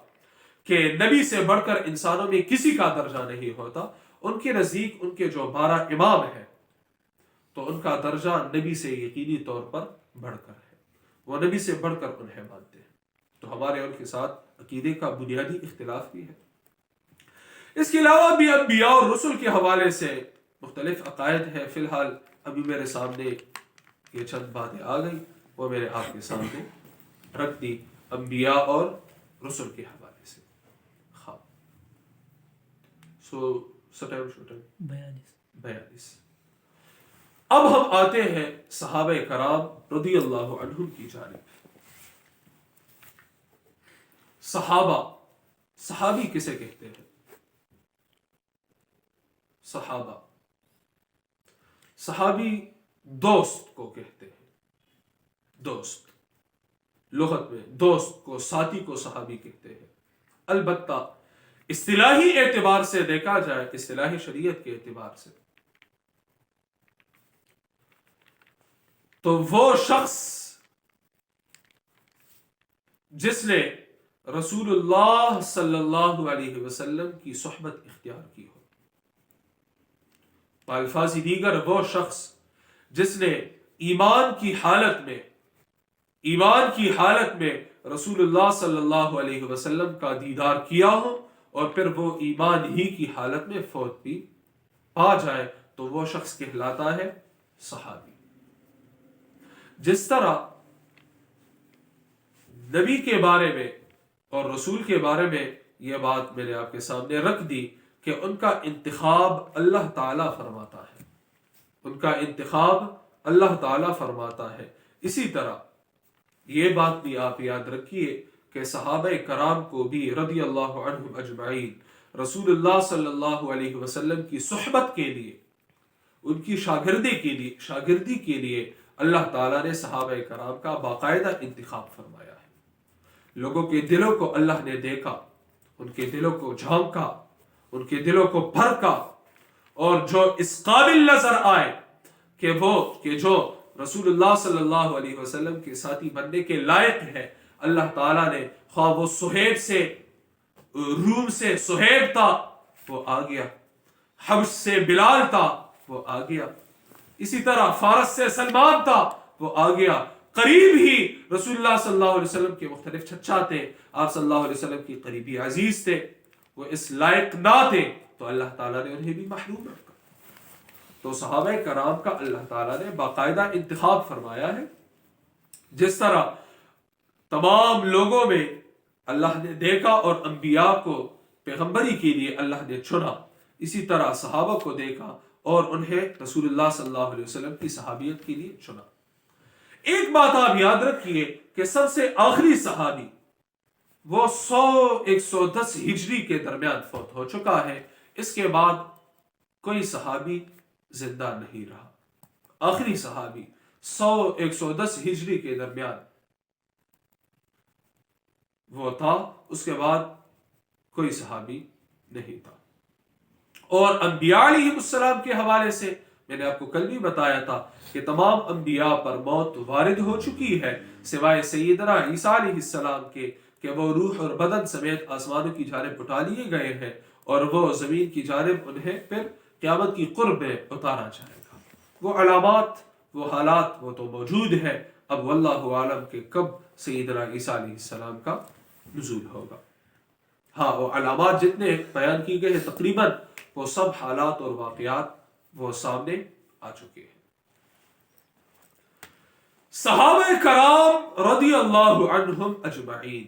کہ نبی سے بڑھ کر انسانوں میں کسی کا درجہ نہیں ہوتا. ان کے نزدیک ان کے جو 12 امام ہیں تو ان کا درجہ نبی سے یقینی طور پر بڑھ کر ہے، وہ نبی سے بڑھ کر انہیں مانتے ہیں. تو ہمارے ان کے ساتھ عقیدے کا بنیادی اختلاف بھی ہے. اس کے علاوہ بھی انبیاء اور رسل کے حوالے سے مختلف عقائد ہیں. فی الحال ابھی میرے سامنے یہ چند باتیں آ گئی، وہ میں نے آپ کے سامنے رکھ دی انبیاء اور رسل کے حوالے سے. ہاں سو 42. اب ہم آتے ہیں صحابہ کرام رضی اللہ عنہم کی جانب. صحابی کسے کہتے ہیں؟ صحابی دوست کو کہتے ہیں. دوست لغت میں دوست کو، ساتھی کو صحابی کہتے ہیں. البتہ اصطلاحی اعتبار سے دیکھا جائے، اصطلاحی شریعت کے اعتبار سے، تو وہ شخص جس نے رسول اللہ صلی اللہ علیہ وسلم کی صحبت اختیار کی ہو. بالفاظ دیگر وہ شخص جس نے ایمان کی حالت میں رسول اللہ صلی اللہ علیہ وسلم کا دیدار کیا ہو اور پھر وہ ایمان ہی کی حالت میں فوت بھی پا جائے تو وہ شخص کہلاتا ہے صحابی. جس طرح نبی کے بارے میں اور رسول کے بارے میں یہ بات میں نے آپ کے سامنے رکھ دی کہ ان کا انتخاب اللہ تعالیٰ فرماتا ہے، اسی طرح یہ بات بھی آپ یاد رکھیے کہ صحابہ کرام کو بھی رضی اللہ عنہم اجمعین رسول اللہ صلی اللہ علیہ وسلم کی صحبت کے لیے، ان کی شاگردی کے لیے اللہ تعالیٰ نے صحابہ کرام کا باقاعدہ انتخاب فرمایا ہے. لوگوں کے دلوں کو اللہ نے دیکھا، ان کے دلوں کو جھانکا، ان کے دلوں کو پھرکا، اور جو اس قابل نظر آئے کہ جو رسول اللہ صلی اللہ علیہ وسلم کے ساتھی بننے کے لائق ہے، اللہ تعالیٰ نے خواہ وہ روم سے سہیب تھا وہ آ گیا، حبش سے بلال تھا وہ آ گیا، اسی طرح فارس سے سلمان تھا وہ آ گیا. قریب ہی رسول اللہ صلی اللہ علیہ وسلم کے مختلف چچا تھے، آپ صلی اللہ علیہ وسلم کی قریبی عزیز تھے، وہ اس لائق نہ تھے تو اللہ تعالیٰ نے انہیں بھی محروم رکھا. تو صحابہ کرام کا اللہ تعالیٰ نے باقاعدہ انتخاب فرمایا ہے. جس طرح تمام لوگوں میں اللہ نے دیکھا اور انبیاء کو پیغمبری کے لیے اللہ نے چنا، اسی طرح صحابہ کو دیکھا اور انہیں رسول اللہ صلی اللہ علیہ وسلم کی صحابیت کے لیے چنا. ایک بات آپ یاد رکھیے کہ سب سے آخری صحابی وہ 110 ہجری کے درمیان فوت ہو چکا ہے. اس کے بعد کوئی صحابی زندہ نہیں رہا. آخری صحابی 110 ہجری کے درمیان وہ تھا، اس کے بعد کوئی صحابی نہیں تھا. اور انبیاء علیہ السلام کے حوالے سے میں نے آپ کو کل بھی بتایا تھا کہ تمام انبیاء پر موت وارد ہو چکی ہے سوائے سیدنا عیسیٰ علیہ السلام کے، کہ وہ روح اور بدن سمیت آسمانوں کی جانب اٹھا لیے گئے ہیں اور وہ زمین کی جانب انہیں پھر قیامت کی قرب میں اتارا جائے گا. وہ علامات، وہ حالات وہ تو موجود ہے. اب واللہ عالم کہ کب سیدنا عیسیٰ علیہ السلام کا نزول ہوگا. ہاں، وہ علامات جتنے بیان کی گئے ہیں تقریباً وہ سب حالات اور واقعات وہ سامنے آ چکے ہیں. صحابہ کرام رضی اللہ عنہم اجمعین،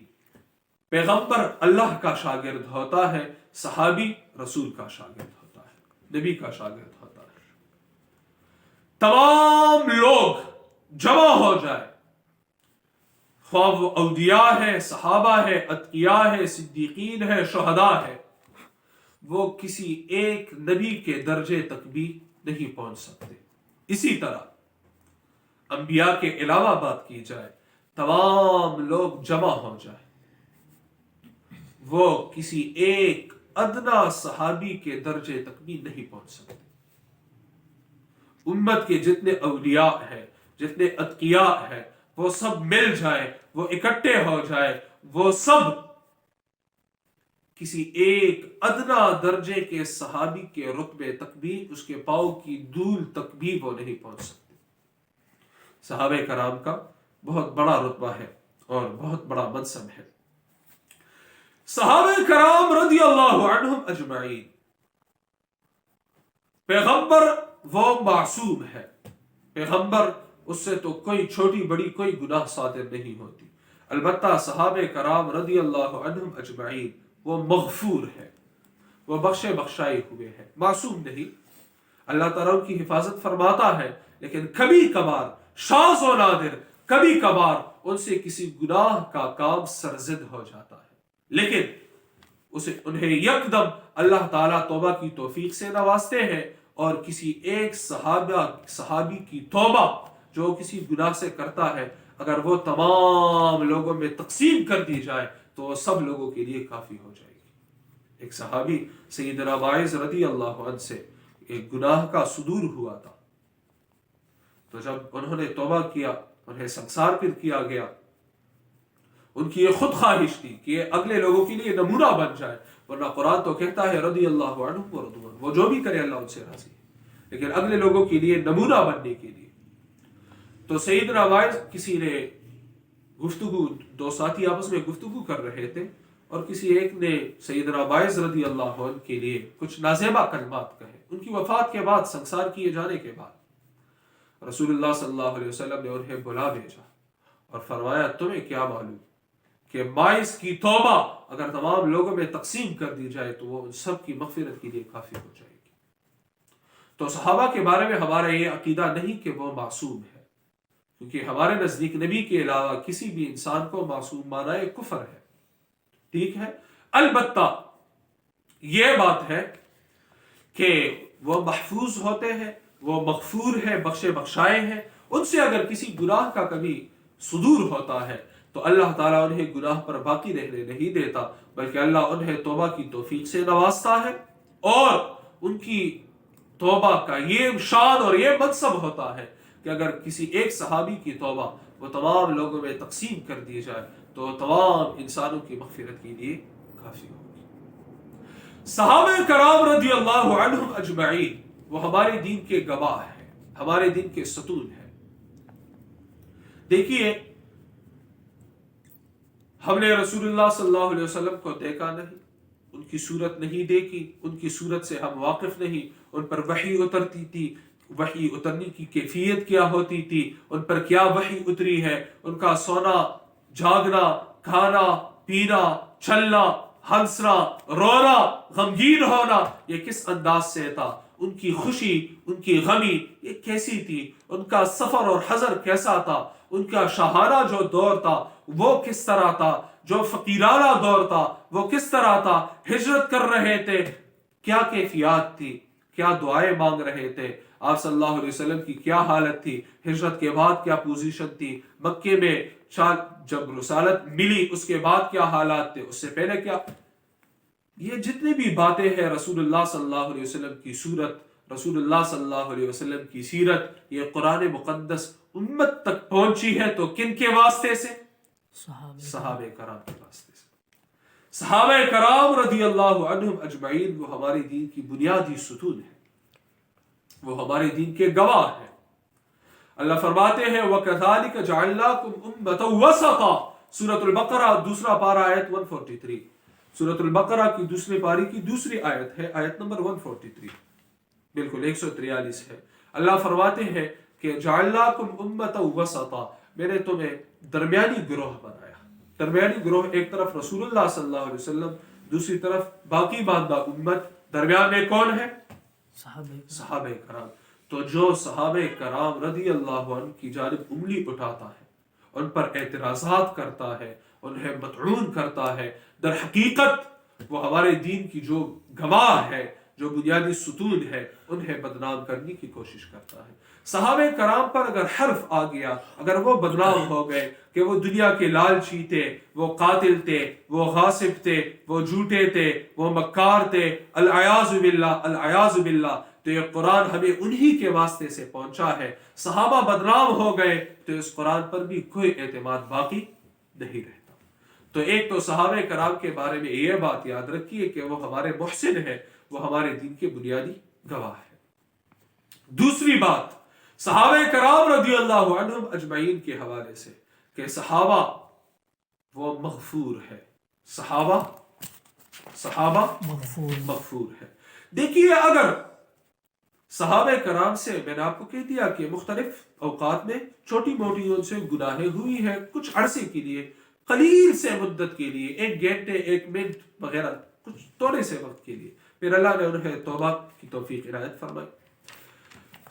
پیغمبر اللہ کا شاگرد ہوتا ہے، صحابی رسول کا شاگرد ہوتا ہے، نبی کا شاگرد ہوتا ہے. تمام لوگ جمع ہو جائے، خواہ وہ اولیاء ہے، صحابہ ہے، اتقیاء ہے، صدیقین ہے، شہداء ہے، وہ کسی ایک نبی کے درجے تک بھی نہیں پہنچ سکتے. اسی طرح انبیاء کے علاوہ بات کی جائے، تمام لوگ جمع ہو جائے، وہ کسی ایک ادنا صحابی کے درجے تک بھی نہیں پہنچ سکتے. امت کے جتنے اولیاء ہیں، جتنے اتقیاء ہیں، وہ سب مل جائے، وہ اکٹھے ہو جائے، وہ سب کسی ایک ادنا درجے کے صحابی کے رتبے تک بھی، اس کے پاؤں کی دھول تک بھی وہ نہیں پہنچ سکتے. صحابہ کرام کا بہت بڑا رتبہ ہے اور بہت بڑا منصب ہے. صحابہ کرام رضی اللہ عنہم اجمعین، پیغمبر وہ معصوم ہے، پیغمبر اس سے تو کوئی چھوٹی بڑی کوئی گناہ صادر نہیں ہوتی. البتہ صحابہ کرام رضی اللہ عنہم اجمعین وہ مغفور ہے، وہ بخشے بخشائے ہوئے ہیں، معصوم نہیں. اللہ تعالیٰ ان کی حفاظت فرماتا ہے، لیکن کبھی کبھار شاذ و نادر، کبھی کبھار ان سے کسی گناہ کا کام سرزد ہو جاتا ہے، لیکن انہیں یکدم اللہ تعالیٰ توبہ کی توفیق سے نوازتے ہیں، اور کسی ایک صحابی کی توبہ جو کسی گناہ سے کرتا ہے، اگر وہ تمام لوگوں میں تقسیم کر دی جائے تو وہ سب لوگوں کے لیے کافی ہو جائے گی. ایک صحابی سیدنا باعث رضی اللہ عنہ سے ایک گناہ کا صدور ہوا تھا، تو جب انہوں نے توبہ کیا، انہیں سنسار پھر کیا گیا. ان کی یہ خود خواہش تھی کہ یہ اگلے لوگوں کے لیے نمونہ بن جائے، ورنہ قرآن تو کہتا ہے رضی اللہ عنہ ورضوا عنہ، وہ جو بھی کرے اللہ ان سے راضی ہے، لیکن اگلے لوگوں کے لیے نمونہ بننے کے لیے. تو سیدنا باعث کسی نے گفتگو، دو ساتھی آپس میں گفتگو کر رہے تھے، اور کسی ایک نے سیدنا باعث رضی اللہ عنہ کے لیے کچھ نازیبہ کلمات کہے. ان کی وفات کے بعد، سنسار کیے جانے کے بعد، رسول اللہ صلی اللہ علیہ وسلم نے انہیں بلا بھیجا اور فرمایا تمہیں کیا معلوم کہ باعث کی توبہ اگر تمام لوگوں میں تقسیم کر دی جائے تو وہ ان سب کی مغفرت کے لیے کافی ہو جائے گی. تو صحابہ کے بارے میں ہمارا یہ عقیدہ نہیں کہ وہ معصوم ہے، کیونکہ ہمارے نزدیک نبی کے علاوہ کسی بھی انسان کو معصوم مانا یہ کفر ہے. ٹھیک ہے، البتہ یہ بات ہے کہ وہ محفوظ ہوتے ہیں، وہ مغفور ہے، بخشے بخشائے ہیں. ان سے اگر کسی گناہ کا کبھی صدور ہوتا ہے تو اللہ تعالیٰ انہیں گناہ پر باقی رہنے نہیں دیتا، بلکہ اللہ انہیں توبہ کی توفیق سے نوازتا ہے، اور ان کی توبہ کا یہ شان اور یہ منصب ہوتا ہے کہ اگر کسی ایک صحابی کی توبہ وہ تمام لوگوں میں تقسیم کر دی جائے تو تمام انسانوں کی مغفرت کے لیے کافی ہوگی. صحابہ کرام رضی اللہ عنہم اجمعین وہ ہمارے دین کے گواہ ہیں، ہمارے دین کے ستون ہیں. دیکھیے ہم نے رسول اللہ صلی اللہ علیہ وسلم کو دیکھا نہیں، ان کی صورت نہیں دیکھی، ان کی صورت سے ہم واقف نہیں، ان پر وحی اترتی تھی، وحی اترنے کی کیفیت کیا ہوتی تھی، ان پر کیا وحی اتری ہے، ان کا سونا، جاگنا، کھانا، پینا، چلنا، ہنسنا، رونا، غمگین ہونا، یہ کس انداز سے تھا، ان کی خوشی، ان کی غمی یہ کیسی تھی، ان کا سفر اور حضر کیسا تھا، ان کا شاہانہ جو دور تھا وہ کس طرح تھا، جو فقیرانہ دور تھا وہ کس طرح تھا، ہجرت کر رہے تھے کیا کیفیات تھی، کیا دعائیں مانگ رہے تھے، آپ صلی اللہ علیہ وسلم کی کیا حالت تھی، ہجرت کے بعد کیا پوزیشن تھی، مکے میں جب رسالت ملی اس کے بعد کیا حالات تھے، اس سے پہلے کیا، یہ جتنی بھی باتیں ہیں رسول اللہ صلی اللہ علیہ وسلم کی صورت، رسول اللہ صلی اللہ علیہ وسلم کی سیرت، یہ قرآن مقدس امت تک پہنچی ہے تو کن کے واسطے سے؟ صحابہ کرام کے واسطے سے۔ صحابہ کرام رضی اللہ عنہم اجمعین وہ ہمارے دین کی بنیادی ستون ہے، وہ ہمارے دین کے گواہ ہیں۔ اللہ فرماتے ہیں وَكَذَلِكَ جَعَلْنَاكُمْ أُمَّةً وَسَطًا، سورۃ البقرہ دوسرا پارہ آیت 143، سورۃ البقرہ کی دوسرے پاری کی دوسری آیت ہے، آیت نمبر 143، بالکل 143 ہے۔ اللہ فرماتے ہیں کہ جَعَلْنَاكُمْ أُمَّةً وَسَطًا، میں نے تمہیں درمیانی گروہ بنایا۔ درمیانی گروہ ایک طرف رسول اللہ صلی اللہ علیہ وسلم، دوسری طرف باقی ماندہ امت، درمیان میں کون ہے؟ صحابہ کرام۔ تو جو صحابہ کرام رضی اللہ عنہ کی جانب انگلی اٹھاتا ہے، ان پر اعتراضات کرتا ہے، انہیں مطعون کرتا ہے، در حقیقت وہ ہمارے دین کی جو گواہ ہے، جو بنیادی ستون ہے، انہیں بدنام کرنے کی کوشش کرتا ہے۔ صحابہ کرام پر اگر حرف آ گیا، اگر وہ بدنام ہو گئے کہ وہ دنیا کے لالچی تھے، وہ قاتل تھے، وہ غاصب تھے، وہ جھوٹے تھے، وہ مکار تھے، العیاذ باللہ العیاذ باللہ، تو یہ قرآن ہمیں انہی کے واسطے سے پہنچا ہے۔ صحابہ بدنام ہو گئے تو اس قرآن پر بھی کوئی اعتماد باقی نہیں رہتا۔ تو ایک تو صحابہ کرام کے بارے میں یہ بات یاد رکھیے کہ وہ ہمارے محسن ہیں، وہ ہمارے دین کے بنیادی گواہ ہیں۔ دوسری بات صحابہ کرام رضی اللہ عنہم اجمعین کے حوالے سے کہ صحابہ وہ مغفور ہے، صحابہ مغفور ہے۔ دیکھیے اگر صحابہ کرام سے میں نے آپ کو کہہ دیا کہ مختلف اوقات میں چھوٹی موٹی ان سے گناہیں ہوئی ہیں، کچھ عرصے کے لیے، قلیل سے مدت کے لیے، 1 گھنٹے 1 منٹ وغیرہ، کچھ تھوڑے سے وقت کے لیے، پھر اللہ نے انہیں توبہ کی توفیق عنایت فرمائی۔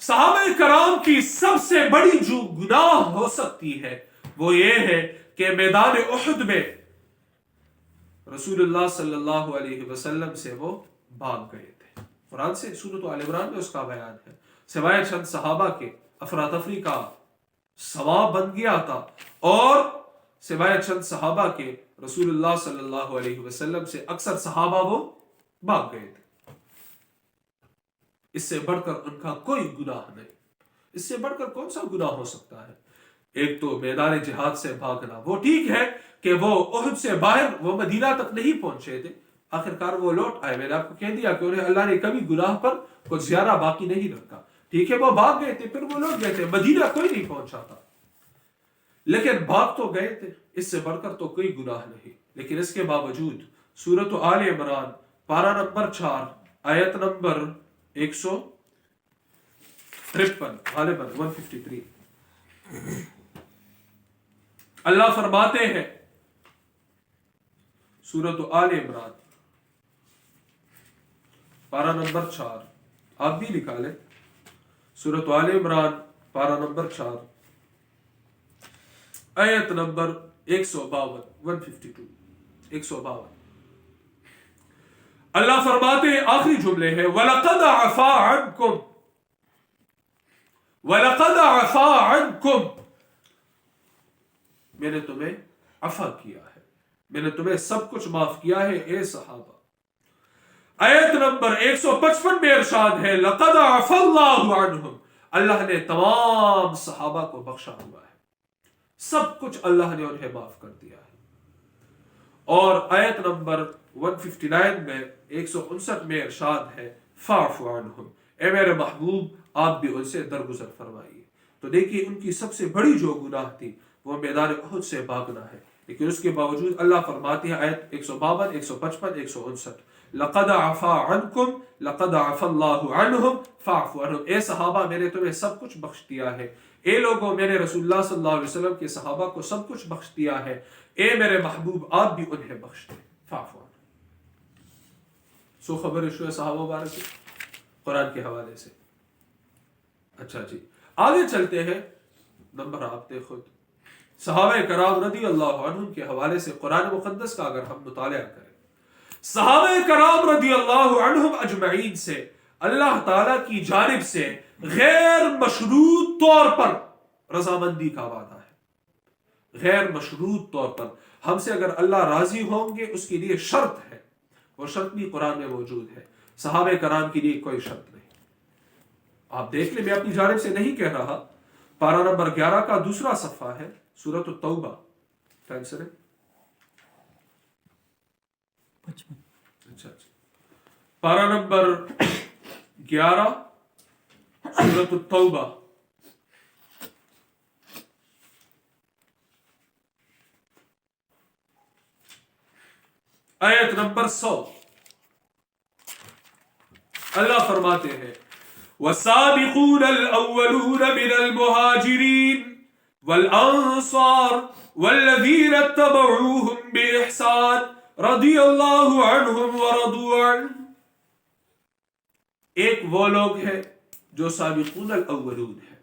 صحابہ کرام کی سب سے بڑی جو گناہ ہو سکتی ہے وہ یہ ہے کہ میدان احد میں رسول اللہ صلی اللہ علیہ وسلم سے وہ بھاگ گئے تھے۔ قرآن سے سورۃ آل عمران میں اس کا بیان ہے، سوائے چند صحابہ کے افراتفری کا ثواب بن گیا تھا، اور سوائے چند صحابہ کے رسول اللہ صلی اللہ علیہ وسلم سے اکثر صحابہ وہ بھاگ گئے تھے۔ اس سے بڑھ کر ان کا کوئی گناہ نہیں، اس سے بڑھ کر کون سا گناہ ہو سکتا ہے؟ ایک تو میدان جہاد سے بھاگنا، وہ ٹھیک ہے کہ وہ احد سے باہر وہ مدینہ تک نہیں پہنچے تھے، آخرکار وہ لوٹ آئے۔ میں نے آپ کو کہہ دیا کہ انہیں اللہ نے کبھی گناہ پر کچھ زیادہ باقی نہیں رکھا، ٹھیک ہے وہ بھاگ گئے تھے، پھر وہ لوٹ گئے تھے، مدینہ کوئی نہیں پہنچا تھا، لیکن بھاگ تو گئے تھے، اس سے بڑھ کر تو کوئی گناہ نہیں۔ لیکن اس کے باوجود سورۃ آل عمران پارہ نمبر 4 آیت نمبر 153 غالباً 153، اللہ فرماتے ہیں سورۃ آل عمران پارہ نمبر 4، آپ بھی نکالیں، سورۃ آل عمران پارہ نمبر 4 آیت نمبر 152، 152، اللہ فرماتے ہیں، آخری جملے ہے وَلَقَدْ عَفَا عَنْكُمْ، وَلَقَدْ عَفَا عَنْكُمْ، میں نے تمہیں عفا کیا ہے، میں نے تمہیں سب کچھ معاف کیا ہے اے صحابہ۔ آیت نمبر 155 میں ارشاد ہے لَقَدْ عَفَا اللَّهُ عَنْهُمْ، اللہ نے تمام صحابہ کو بخشا ہوا ہے، سب کچھ اللہ نے انہیں معاف کر دیا ہے۔ اور آیت نمبر 159 میں 159 میں ارشاد ہے فَاعْفُ عَنْهُمْ، اے میرے محبوب آپ بھی ان سے درگزر فرمائیے۔ تو دیکھیے ان کی سب سے بڑی جو گناہ تھی وہ میدان احد سے بھاگنا ہے، لیکن اس کے باوجود اللہ فرماتے ہیں آیت 152 155 159 لقد عفا عنکم لقد عفا اللہ عنہم فاعفوا عنہم، اے صحابہ میں نے تمہیں سب کچھ بخش دیا ہے، اے لوگوں میں نے رسول اللہ صلی اللہ علیہ وسلم کے صحابہ کو سب کچھ بخش دیا ہے، اے میرے محبوب آپ بھی انہیں بخش دیں، فاعفوا عنہم۔ سو خبر شو ہے صحابہ بارک کی قرآن کے حوالے سے۔ اچھا جی آگے چلتے ہیں، نمبر آپ دے خود صحابہ کرام رضی اللہ عنہم کے حوالے سے قرآن مقدس کا اگر ہم مطالعہ کریں، صحابہ کرام رضی اللہ عنہم اجمعین سے اللہ تعالیٰ کی جانب سے غیر مشروط طور پر رضامندی کا وعدہ ہے۔ غیر مشروط طور پر ہم سے اگر اللہ راضی ہوں گے اس کے لیے شرط ہے، وہ شرط بھی قرآن میں موجود ہے، صحابہ کرام کے لیے کوئی شرط نہیں۔ آپ دیکھ لیں، میں اپنی جانب سے نہیں کہہ رہا، پارہ نمبر 11 کا دوسرا صفحہ ہے، سورۃ التوبہ، ٹائم سر اچھا پارہ نمبر 11 سورۃ التوبہ، آیت نمبر 100، اللہ فرماتے ہیں والسابقون الأولون من المهاجرين والأنصار والذين اتبعوهم بإحسان رضي الله عنهم ورضوا عنه، ایک وہ لوگ ہیں جو سابقون الاولون ہیں،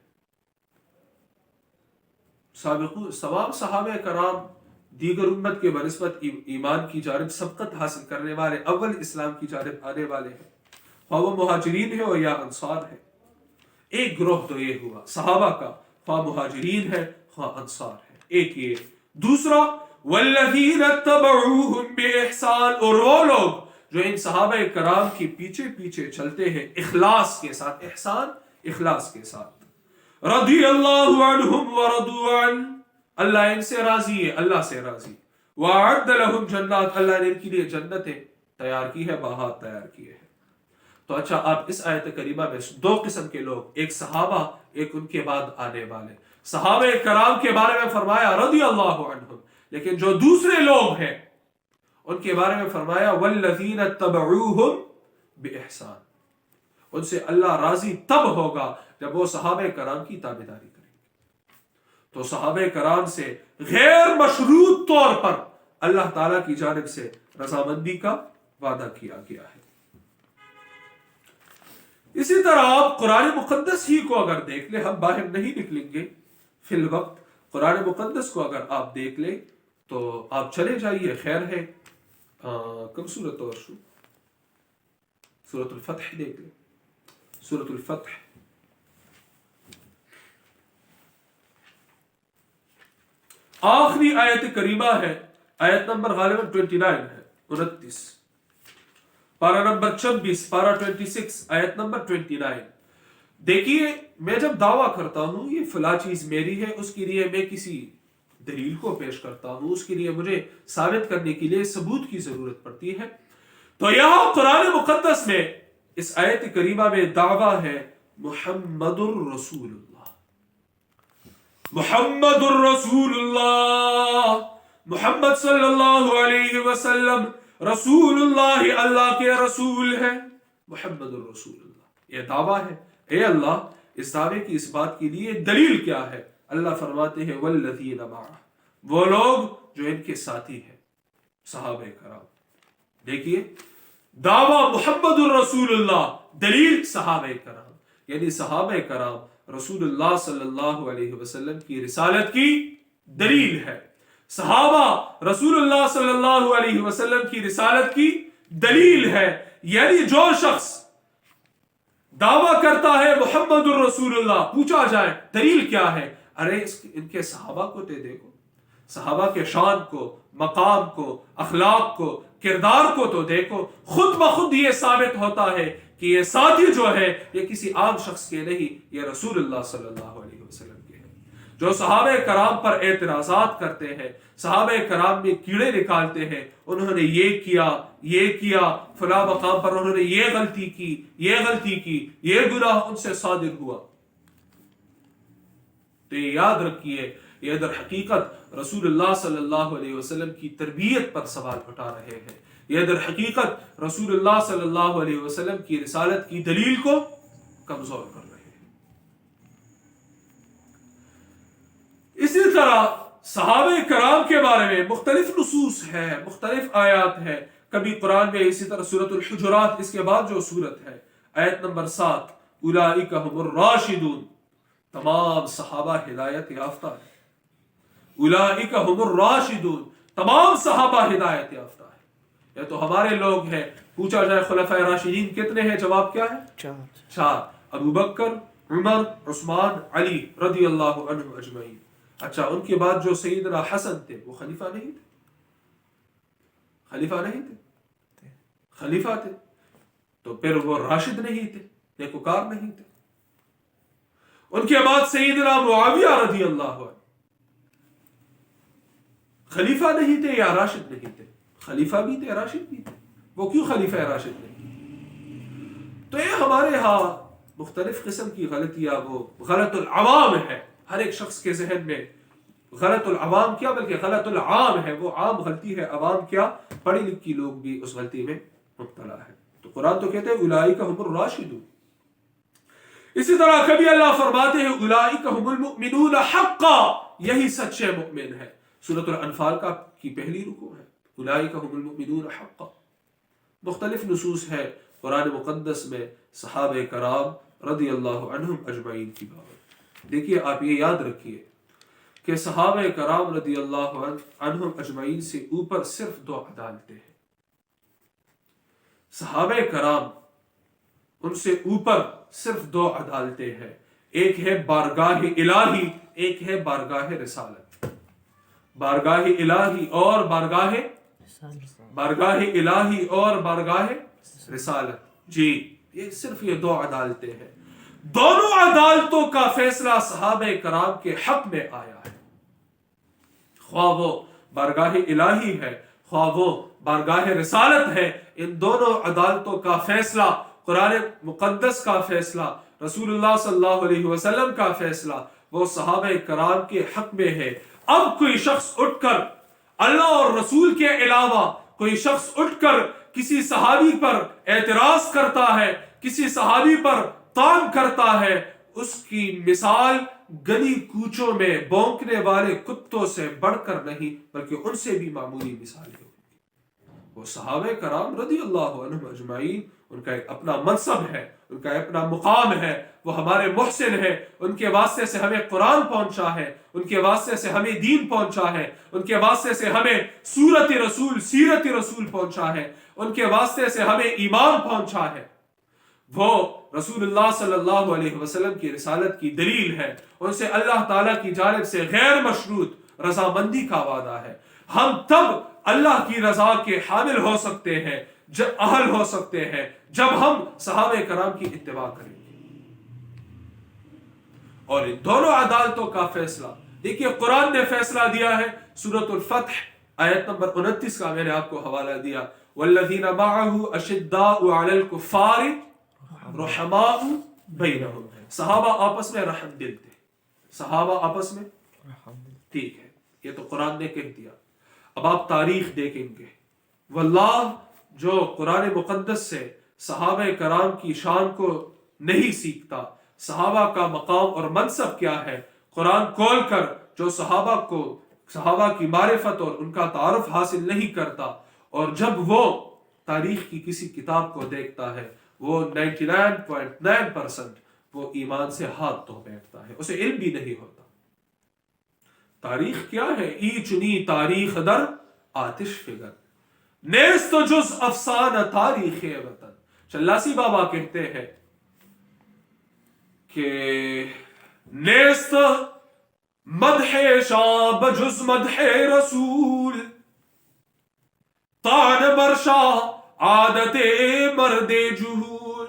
سابقون تمام صحابہ کرام دیگر امت کے بنسبت ایمان کی جانب سبقت حاصل کرنے والے، اول اسلام کی جانب آنے والے ہیں، خواہ وہ مہاجرین ہے اور یا انصار ہے۔ ایک گروہ تو یہ ہوا صحابہ کا، خواہ مہاجرین ہے خواہ انصار ہے، ایک یہ۔ دوسرا والذین اتبعوہم بإحسان، اور وہ لوگ جو ان صحابہ کرام کے پیچھے پیچھے چلتے ہیں اخلاص کے ساتھ، احسان اخلاص کے ساتھ، رضی اللہ عنہم ورضوا عنہ، اللہ ان سے راضی ہے، اللہ سے راضی، وَأَعَدَّ لَهُمْ جنات، اللہ نے ان کے لیے جنتیں تیار کی ہے، باغات تیار کیے ہیں۔ تو اچھا آپ اس آیت کریمہ میں دو قسم کے لوگ، ایک صحابہ ایک ان کے بعد آنے والے، صحابہ کرام کے بارے میں فرمایا رضی اللہ عنہم، لیکن جو دوسرے لوگ ہیں ان کے بارے میں فرمایا والذین اتبعوہم بإحسان، ان سے اللہ راضی تب ہوگا جب وہ صحابہ کرام کی تابعداری کریں گے۔ تو صحابہ کرام سے غیر مشروط طور پر اللہ تعالیٰ کی جانب سے رضامندی کا وعدہ کیا گیا ہے۔ اسی طرح آپ قرآن مقدس ہی کو اگر دیکھ لیں، ہم باہر نہیں نکلیں گے فی الوقت، قرآن مقدس کو اگر آپ دیکھ لیں تو آپ چلے جائیے، خیر ہے کم سورت اور شو سورۃ الفتح دیکھ لیں، سورۃ الفتح آخری آیت کریمہ ہے، آیت نمبر غالباً 29 ہے، 29، پارہ نمبر 26، پارہ 26، آیت نمبر 29۔ دیکھیے میں جب دعویٰ کرتا ہوں یہ فلاں چیز میری ہے، اس کے لیے میں کسی دلیل کو پیش کرتا ہوں، اس کے لیے مجھے ثابت کرنے کے لیے ثبوت کی ضرورت پڑتی ہے۔ تو یہاں قرآن مقدس میں اس آیت کریمہ میں دعویٰ ہے محمد الرسول اللہ، محمد الرسول اللہ، محمد صلی اللہ علیہ وسلم رسول اللہ، اللہ کے رسول ہے، محمد الرسول اللہ، یہ دعویٰ ہے۔ اے اللہ، اس دعوے کی اس بات کے لیے دلیل کیا ہے؟ اللہ فرماتے ہیں والذین معہ، وہ لوگ جو ان کے ساتھی ہیں، صحابہ کرام۔ دیکھیے دعویٰ محمد الرسول اللہ، دلیل صحابہ کرام، یعنی صحابہ کرام رسول اللہ صلی اللہ علیہ وسلم کی رسالت کی دلیل ہے، صحابہ رسول اللہ صلی اللہ علیہ وسلم کی رسالت کی دلیل ہے۔ یعنی جو شخص دعویٰ کرتا ہے محمد الرسول اللہ، پوچھا جائے دلیل کیا ہے، ارے ان کے صحابہ کو دیکھو، صحابہ کے شان کو، مقام کو، اخلاق کو، کردار کو تو دیکھو، خود بخود یہ ثابت ہوتا ہے کہ یہ ساتھی جو ہے یہ کسی عام شخص کے نہیں، یہ رسول اللہ صلی اللہ علیہ وسلم کے ہیں۔ جو صحابہ کرام پر اعتراضات کرتے ہیں، صحابہ کرام میں کیڑے نکالتے ہیں، انہوں نے یہ کیا، فلاں مقام پر انہوں نے یہ غلطی کی، یہ گناہ ان سے صادر ہوا، تو یہ یاد رکھیے یہ در حقیقت رسول اللہ صلی اللہ علیہ وسلم کی تربیت پر سوال اٹھا رہے ہیں، یہ در حقیقت رسول اللہ صلی اللہ علیہ وسلم کی رسالت کی دلیل کو کمزور کر رہے ہیں۔ اسی طرح صحابہ کرام کے بارے میں مختلف نصوص ہیں، مختلف آیات ہیں۔ کبھی قرآن میں اسی طرح سورۃ الحجرات اس کے بعد جو سورت ہے آیت نمبر 7، اولئک هم الراشدون، تمام صحابہ ہدایت یافتہ ہیں۔ اولئک هم الراشدون، تمام صحابہ ہدایت یافتہ ہیں۔ یہ تو ہمارے لوگ ہیں، پوچھا جائے خلفائے راشدین کتنے ہیں، جواب کیا ہے؟ 4، ابو بکر، عمر، عثمان، علی رضی اللہ عنہم اجمعین۔ اچھا، ان کے بعد جو سیدنا حسن تھے وہ خلیفہ نہیں تھے؟ خلیفہ نہیں تھے، خلیفہ تھے، تو پھر وہ راشد نہیں تھے، نیکوکار نہیں تھے۔ ان کے بعد سیدنا معاویہ رضی اللہ عنہ، خلیفہ نہیں تھے یا راشد نہیں تھے؟ خلیفہ بھی تھے، راشد بھی تھے، وہ کیوں خلیفہ راشد نہیں؟ تو یہ ہمارے ہاں مختلف قسم کی غلطیاں، وہ غلط العوام ہے، ہر ایک شخص کے ذہن میں غلط العوام کیا بلکہ غلط العام ہے، وہ عام غلطی ہے، عوام کیا پڑھی لکھی لوگ بھی اس غلطی میں مبتلا ہے۔ تو قرآن تو کہتے ہیں اولئک هم الراشدون۔ اسی طرح کبھی اللہ فرماتے ہیں اولئک هم المؤمنون حقا، یہی سچے مؤمن ہے۔ سورۃ الانفال کی پہلی رکوع ہے، اولئک هم المؤمنون حقا۔ مختلف نصوص ہے قرآن مقدس میں صحابہ کرام رضی اللہ عنہم اجمعین کی بابت۔ دیکھیے، آپ یہ یاد رکھیے کہ صحابہ کرام رضی اللہ عنہم اجمعین سے اوپر صرف 2 عدالتیں ہیں۔ صحابہ کرام ان سے اوپر صرف 2 عدالتیں ہیں، ایک ہے بارگاہ الہی، ایک ہے بارگاہ رسالت۔ بارگاہ الہی اور بارگاہ الہی اور بارگاہ رسالت، جی، یہ صرف یہ 2 عدالتیں ہیں۔ دونوں عدالتوں کا فیصلہ صحابہ کرام کے حق میں آیا ہے، خواہ وہ بارگاہ الہی ہے خواہ وہ بارگاہ رسالت ہے۔ ان دونوں عدالتوں کا فیصلہ، قرآن مقدس کا فیصلہ، رسول اللہ صلی اللہ علیہ وسلم کا فیصلہ، وہ صحابہ کرام کے حق میں ہے۔ اب کوئی شخص اٹھ کر اللہ اور رسول کے علاوہ کوئی شخص اٹھ کر کسی صحابی پر اعتراض کرتا ہے، کسی صحابی پر طعن کرتا ہے، اس کی مثال گلی کوچوں میں بھونکنے والے کتوں سے بڑھ کر نہیں بلکہ ان سے بھی معمولی مثال ہے۔ وہ صحابہ کرام رضی اللہ عنہم اجمعین، ان کا ایک اپنا منصب ہے، ان کا اپنا مقام ہے، وہ ہمارے محسن ہے، ان کے واسطے سے ہمیں قرآن پہنچا ہے، ان کے واسطے سے ہمیں دین پہنچا ہے، ان کے واسطے سے ہمیں سورت رسول، سیرت رسول پہنچا ہے، ان کے واسطے سے ہمیں ایمان پہنچا ہے۔ وہ رسول اللہ صلی اللہ علیہ وسلم کی رسالت کی دلیل ہے، ان سے اللہ تعالیٰ کی جانب سے غیر مشروط رضامندی کا وعدہ ہے۔ ہم تب اللہ کی رضا کے حامل ہو سکتے ہیں، جب اہل ہو سکتے ہیں، جب ہم صحابہ کرام کی اتباع کریں گے۔ اور ان دونوں عدالتوں کا فیصلہ دیکھیے، قرآن نے فیصلہ دیا ہے، سورۃ الفتح آیت نمبر 29 کا میں نے آپ کو حوالہ دیا، والذین معه اشداء علی الکفار رحماء بینہم۔ صحابہ آپس میں رحم دل تھے، صحابہ آپس میں ٹھیک ہے، یہ تو قرآن نے کہہ دیا۔ اب آپ تاریخ دیکھیں گے، واللہ جو قرآن مقدس سے صحابہ کرام کی شان کو نہیں سیکھتا، صحابہ کا مقام اور منصب کیا ہے، قرآن کھول کر جو صحابہ کی معرفت اور ان کا تعارف حاصل نہیں کرتا، اور جب وہ تاریخ کی کسی کتاب کو دیکھتا ہے، وہ 99.9% وہ ایمان سے ہاتھ دھو بیٹھتا ہے، اسے علم بھی نہیں ہوتا۔ تاریخ کیا ہے؟ ای چنی تاریخ در آتش فگر، نیست جز افسانہ تاریخ وطن۔ چلاسی بابا کہتے ہیں کہ نیست مدح شاہ بجز مدح رسول، طعن بر شاہ عادت مرد جہول۔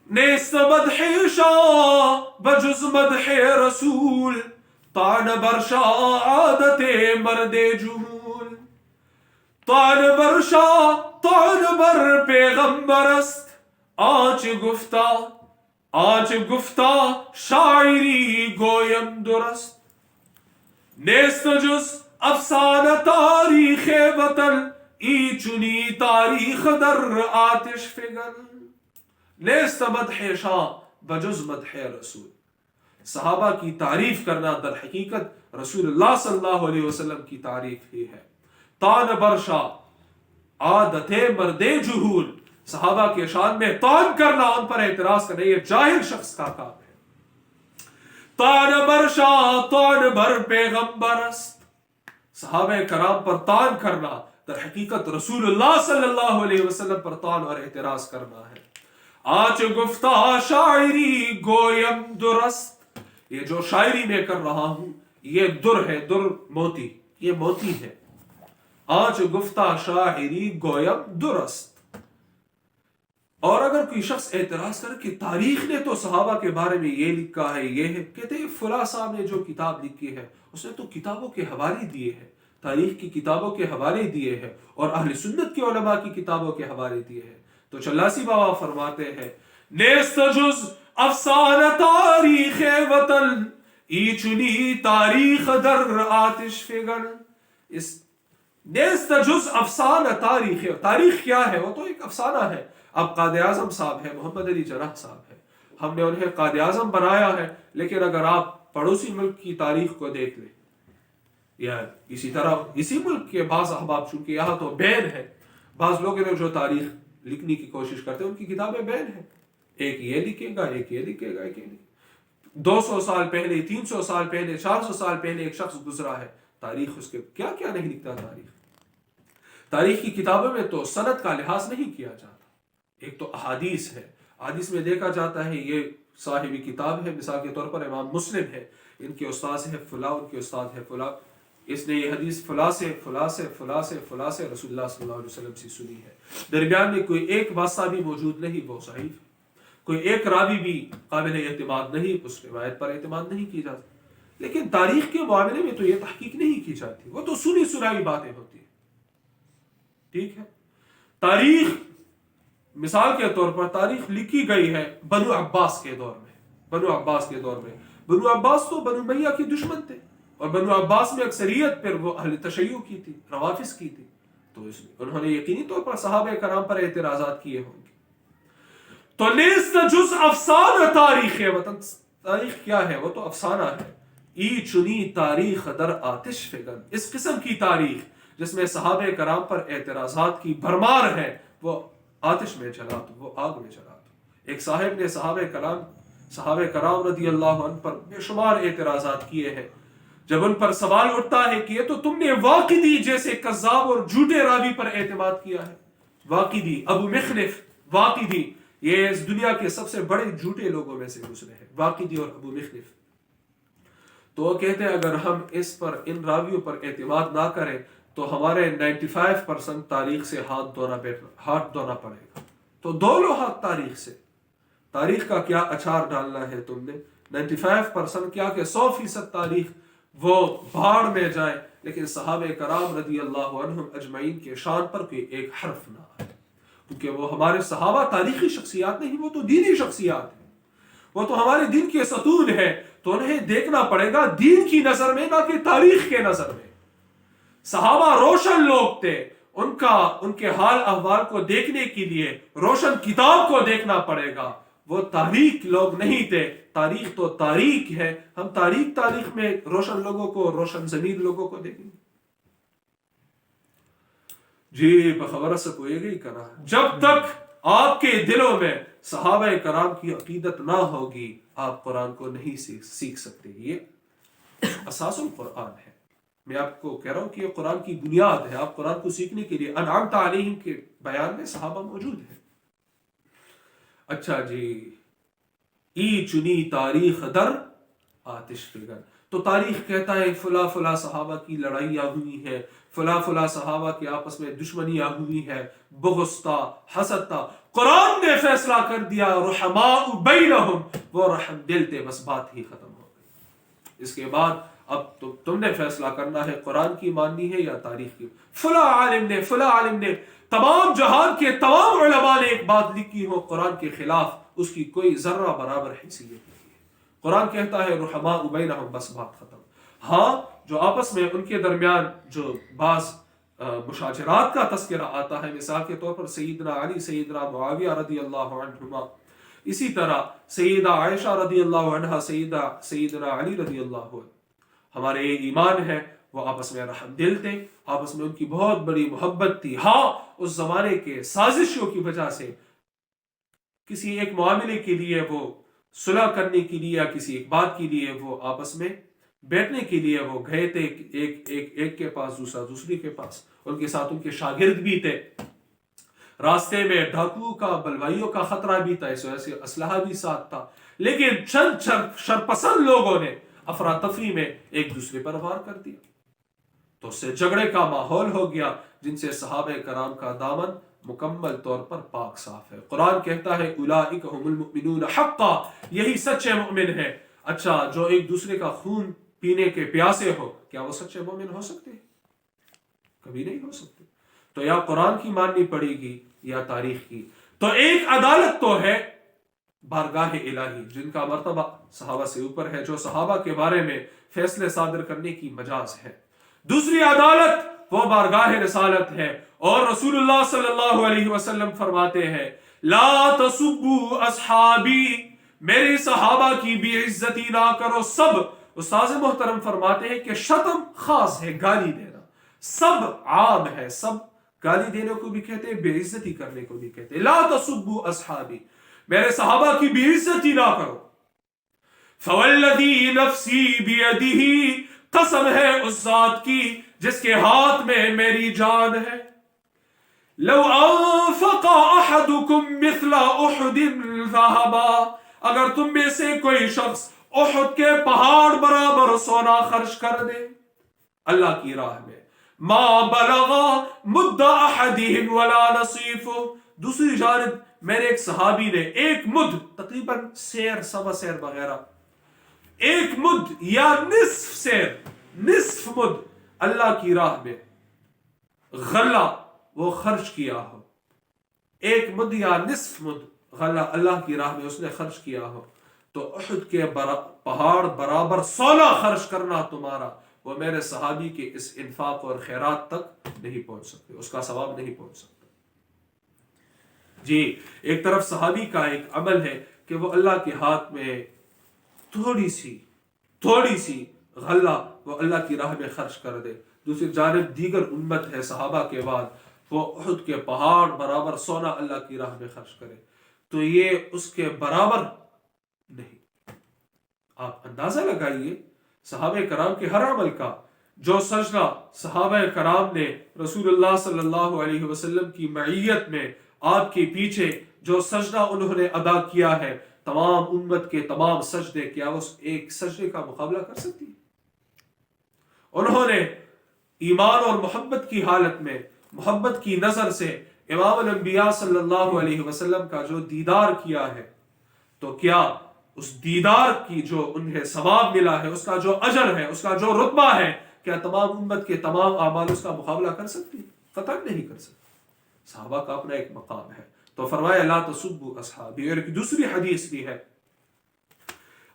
نیست مدح شاہ بجز مدح رسول، طعن بر شاہ عادت مرد جہول۔ طعن بر شاہ طعن بر پیغمبر است، آنچ گفتہ شاعری گویم درست۔ نیست جز افسانه تاریخ وطن ای چنی تاریخ در آتش فگن. نیست مدح شاہ بجز مدح رسول. صحابہ کی تعریف کرنا در حقیقت رسول اللہ صلی اللہ علیہ وسلم کی تعریف ہی ہے. تان برشا عادت مرد جہول. صحابہ کے شان میں تان کرنا، ان پر اعتراض کرنا، یہ جاہل شخص کا کام ہے. تان برشا تان بر پیغمبر است. صحابہ کرام پر تان کرنا در حقیقت رسول اللہ صلی اللہ علیہ وسلم پر تان اور اعتراض کرنا ہے. آج گفتہ شاعری گویم درست. یہ جو شاعری میں کر رہا ہوں یہ در ہے، در موتی، یہ موتی ہے. آج گفتہ شاعری گویم درست. اور اگر کوئی شخص اعتراض کرے کہ تاریخ نے تو صحابہ کے بارے میں یہ لکھا ہے، یہ ہے، کہتے ہیں فلاں صاحب نے جو کتاب لکھی ہے اس نے تو کتابوں کے حوالے دیے ہیں، تاریخ کی کتابوں کے حوالے دیے ہیں، اور اہل سنت کے علماء کی کتابوں کے حوالے دیے ہیں. تو چلاسی بابا فرماتے ہیں نیست جز افسانہ تاریخ وطن ای چنی تاریخ در آتش فگن. اس نیست جز افسانہ تاریخ، تاریخ کیا ہے؟ وہ تو ایک افسانہ ہے. اب قائد اعظم صاحب ہے، محمد علی جناح صاحب ہے، ہم نے انہیں قائد اعظم بنایا ہے، لیکن اگر آپ پڑوسی ملک کی تاریخ کو دیکھ لیں یا اسی طرح اسی ملک کے بعض احباب، چونکہ یہاں تو بین ہے، بعض لوگ نے جو تاریخ لکھنے کی کوشش کرتے ہیں ان کی کتابیں بین ہیں. ایک یہ لکھے گا، ایک یہ لکھے گا، ایک یہ لکھے گا. 200 سال پہلے، 300 سال پہلے، 400 سال پہلے ایک شخص گزرا ہے، تاریخ اس کے کیا کیا نہیں لکھتا. تاریخ کی کتابوں میں تو سند کا لحاظ نہیں کیا جاتا. ایک تو احادیث ہے، احادیث میں دیکھا جاتا ہے یہ صاحبی کتاب ہے، مثال کے طور پر امام مسلم ہے، ان کے استاد ہے فلاں، ان کے استاد ہے فلاں، اس نے یہ حدیث فلاں سے فلاں سے فلاں سے فلاں سے رسول اللہ صلی اللہ علیہ وسلم سے سنی ہے. درمیان میں کوئی ایک واسطہ بھی موجود نہیں، وہ صحیح ہے. کوئی ایک راوی بھی قابل اعتماد نہیں، اس روایت پر اعتماد نہیں کی جاتی. لیکن تاریخ کے معاملے میں تو یہ تحقیق نہیں کی جاتی، وہ تو سنی سنائی باتیں ہوتی ہیں. ٹھیک ہے. تاریخ مثال کے طور پر تاریخ لکھی گئی ہے بنو عباس کے دور میں. بنو عباس کے دور میں بنو عباس تو بنو امیہ کے دشمن تھے، اور بنو عباس میں اکثریت پر وہ اہل تشیع کی تھی، روافظ کی تھی. تو اس میں انہوں نے یقینی طور پر صحابہ کرام پر اعتراضات کیے ہوں گے. تو نیست جز افسانہ تاریخ وطن. تاریخ کیا ہے؟ وہ تو افسانہ ہے. ای چنی تاریخ در آتش فگن. اس قسم کی تاریخ جس میں صحابہ کرام پر اعتراضات کی بھرمار ہے، وہ آتش میں جلا دو، وہ آگ میں جلا دو. ایک صاحب نے صحابہ کرام رضی اللہ عنہ پر بے شمار اعتراضات کیے ہیں. جب ان پر سوال اٹھتا ہے کہ یہ تو تم نے واقدی جیسے کذاب اور جھوٹے راوی پر اعتماد کیا ہے. واقدی، ابو مخنف واقدی، یہ اس دنیا کے سب سے بڑے جھوٹے لوگوں میں سے گزرے ہیں، واقدی اور ابو مخنف. تو وہ کہتے ہیں اگر ہم اس پر، ان راویوں پر اعتماد نہ کریں تو ہمارے 95% تاریخ سے ہاتھ دھونا پڑے گا. تو دھو لو ہاتھ تاریخ سے. تاریخ کا کیا اچار ڈالنا ہے تم نے؟ 95% کیا کہ 100% تاریخ وہ بھاڑ میں جائے، لیکن صحابہ کرام رضی اللہ عنہم اجمعین کے شان پر کوئی ایک حرف نہ آئے. کیونکہ وہ ہمارے صحابہ تاریخی شخصیات نہیں، وہ تو دینی شخصیات ہیں، وہ تو ہمارے دین کے ستون ہیں. تو انہیں دیکھنا پڑے گا دین کی نظر میں، نہ کہ تاریخ کے نظر میں. صحابہ روشن لوگ تھے، ان کے حال احوال کو دیکھنے کے لیے روشن کتاب کو دیکھنا پڑے گا. وہ تاریخ لوگ نہیں تھے. تاریخ تو تاریخ ہے. ہم تاریخ میں روشن لوگوں کو، روشن ضمیر لوگوں کو دیکھیں گے. جی بخبر سے کوئی گئی کرا. جب تک آپ کے دلوں میں صحابہ کرام کی عقیدت نہ ہوگی، آپ قرآن کو نہیں سیکھ سکتے. یہ اساس القرآن ہے. میں آپ کو کہہ رہا ہوں کہ یہ قرآن کی بنیاد ہے. آپ قرآن کو سیکھنے کے لیے انعمت علیہم کے بیان میں صحابہ موجود ہیں. اچھا جی، ای چنی تاریخ در آتش فگن. تو تاریخ کہتا ہے فلاں فلاں صحابہ کی لڑائیاں ہوئی ہیں، فلاں فلاں صحابہ کے آپس میں دشمنیاں ہوئی ہیں، بغض تھا، حسد تھا. قرآن نے فیصلہ کر دیا رحماء بینہم، وہ رحم دل تھے، بس بات ہی ختم ہو گئی. اس کے بعد اب تم نے فیصلہ کرنا ہے قرآن کی ماننی ہے یا تاریخ کی. فلاں عالم نے تمام جہان کے تمام علماء نے ایک بات لکھی ہو قرآن کے خلاف، اس کی کوئی ذرہ برابر حیثیت نہیں ہے. قرآن کہتا ہے رحماء بینہم، بس بات ختم. ہاں جو آپس میں ان کے درمیان جو بعض مشاجرات کا تذکرہ آتا ہے، مثال کے طور پر سیدنا علی، سیدنا معاویہ رضی اللہ عنہما، اسی طرح سیدہ عائشہ رضی اللہ عنہا، سیدنا علی رضی اللہ عنہ، ہمارے یہ ایمان ہے وہ آپس میں رحم دل تھے، آپس میں ان کی بہت بڑی محبت تھی۔ ہاں اس زمانے کے سازشوں کی وجہ سے کسی ایک معاملے کے لیے وہ صلح کرنے کے لیے یا کسی ایک بات کے لیے وہ آپس میں بیٹھنے کے لیے وہ گئے تھے، ایک کے پاس، دوسرا دوسرے کے پاس، ان کے ساتھ ان کے شاگرد بھی تھے، راستے میں ڈاکو کا، بلوائیوں کا خطرہ بھی تھا، اس وجہ سے اسلحہ بھی ساتھ تھا، لیکن چند شرپسند لوگوں نے افراتفری میں ایک دوسرے پر وار کر دیا، تو اس سے جھگڑے کا ماحول ہو گیا، جن سے صحابہ کرام کا دامن مکمل طور پر پاک صاف ہے۔ قرآن کہتا ہے اولئک هم المؤمنون حقا، یہی سچے مومن ہیں۔ اچھا جو ایک دوسرے کا خون پینے کے پیاسے ہو، کیا وہ سچے مومن ہو سکتے ہیں؟ کبھی نہیں ہو سکتے۔ تو یا قرآن کی ماننی پڑے گی یا تاریخ کی۔ تو ایک عدالت تو ہے بارگاہ الہی، جن کا مرتبہ صحابہ سے اوپر ہے، جو صحابہ کے بارے میں فیصلے صادر کرنے کی مجاز ہے۔ دوسری عدالت وہ بارگاہ رسالت ہے، اور رسول اللہ صلی اللہ علیہ وسلم فرماتے ہیں لا تسبوا اصحابی، میرے صحابہ کی بے عزتی نہ کرو۔ سب استاذ محترم فرماتے ہیں کہ شتم خاص ہے، گالی دینا، سب عام ہے، سب گالی دینے کو بھی کہتے ہیں، بے عزتی کرنے کو بھی کہتے ہیں۔ لا تسبوا اصحابی، میرے صحابہ کی بے عزتی نہ کرو۔ فوالذی نفسی بیدہ، قسم ہے اس ذات کی جس کے ہاتھ میں میری جان ہے، لو انفق احدکم مثل احد ذهبا، اگر تم میں سے کوئی شخص احد کے پہاڑ برابر سونا خرچ کر دے اللہ کی راہ میں، ما بلغ مد احدہم ولا نصیفہ، دوسری جانب میرے ایک صحابی نے ایک مد، تقریباً سیر، سوا سیر وغیرہ، ایک مد یا نصف سیر، نصف مد اللہ کی راہ میں غلہ وہ خرچ کیا ہو، ایک مد یا نصف مد غلہ اللہ کی راہ میں اس نے خرچ کیا ہو، تو احد کے پہاڑ برابر سونا خرچ کرنا تمہارا، وہ میرے صحابی کے اس انفاق اور خیرات تک نہیں پہنچ سکتے، اس کا ثواب نہیں پہنچ سکتا۔ جی ایک طرف صحابی کا ایک عمل ہے کہ وہ اللہ کے ہاتھ میں تھوڑی سی غلہ وہ اللہ کی راہ میں خرچ کر دے، دوسری جانب دیگر امت ہے صحابہ کے بعد، وہ احد کے پہاڑ برابر سونا اللہ کی راہ میں خرچ کرے، تو یہ اس کے برابر نہیں۔ آپ اندازہ لگائیے صحابہ کرام کے ہر عمل کا، جو سجدہ صحابہ کرام نے رسول اللہ صلی اللہ علیہ وسلم کی معیت میں آپ کے پیچھے جو سجدہ انہوں نے ادا کیا ہے، تمام امت کے تمام سجدے کیا اس ایک سجدے کا مقابلہ کر سکتی؟ انہوں نے ایمان اور محبت کی حالت میں، محبت کی نظر سے امام الانبیاء صلی اللہ علیہ وسلم کا جو دیدار کیا ہے، تو کیا اس دیدار کی جو انہیں ثواب ملا ہے، اس کا جو اجر ہے، اس کا جو رتبہ ہے، کیا تمام امت کے تمام اعمال اس کا مقابلہ کر سکتی؟ قطعاً نہیں کر سکتی۔ صحابہ کا اپنا ایک مقام ہے، تو فرمایا لا تسبوا اصحابی۔ اور ایک دوسری حدیث بھی ہے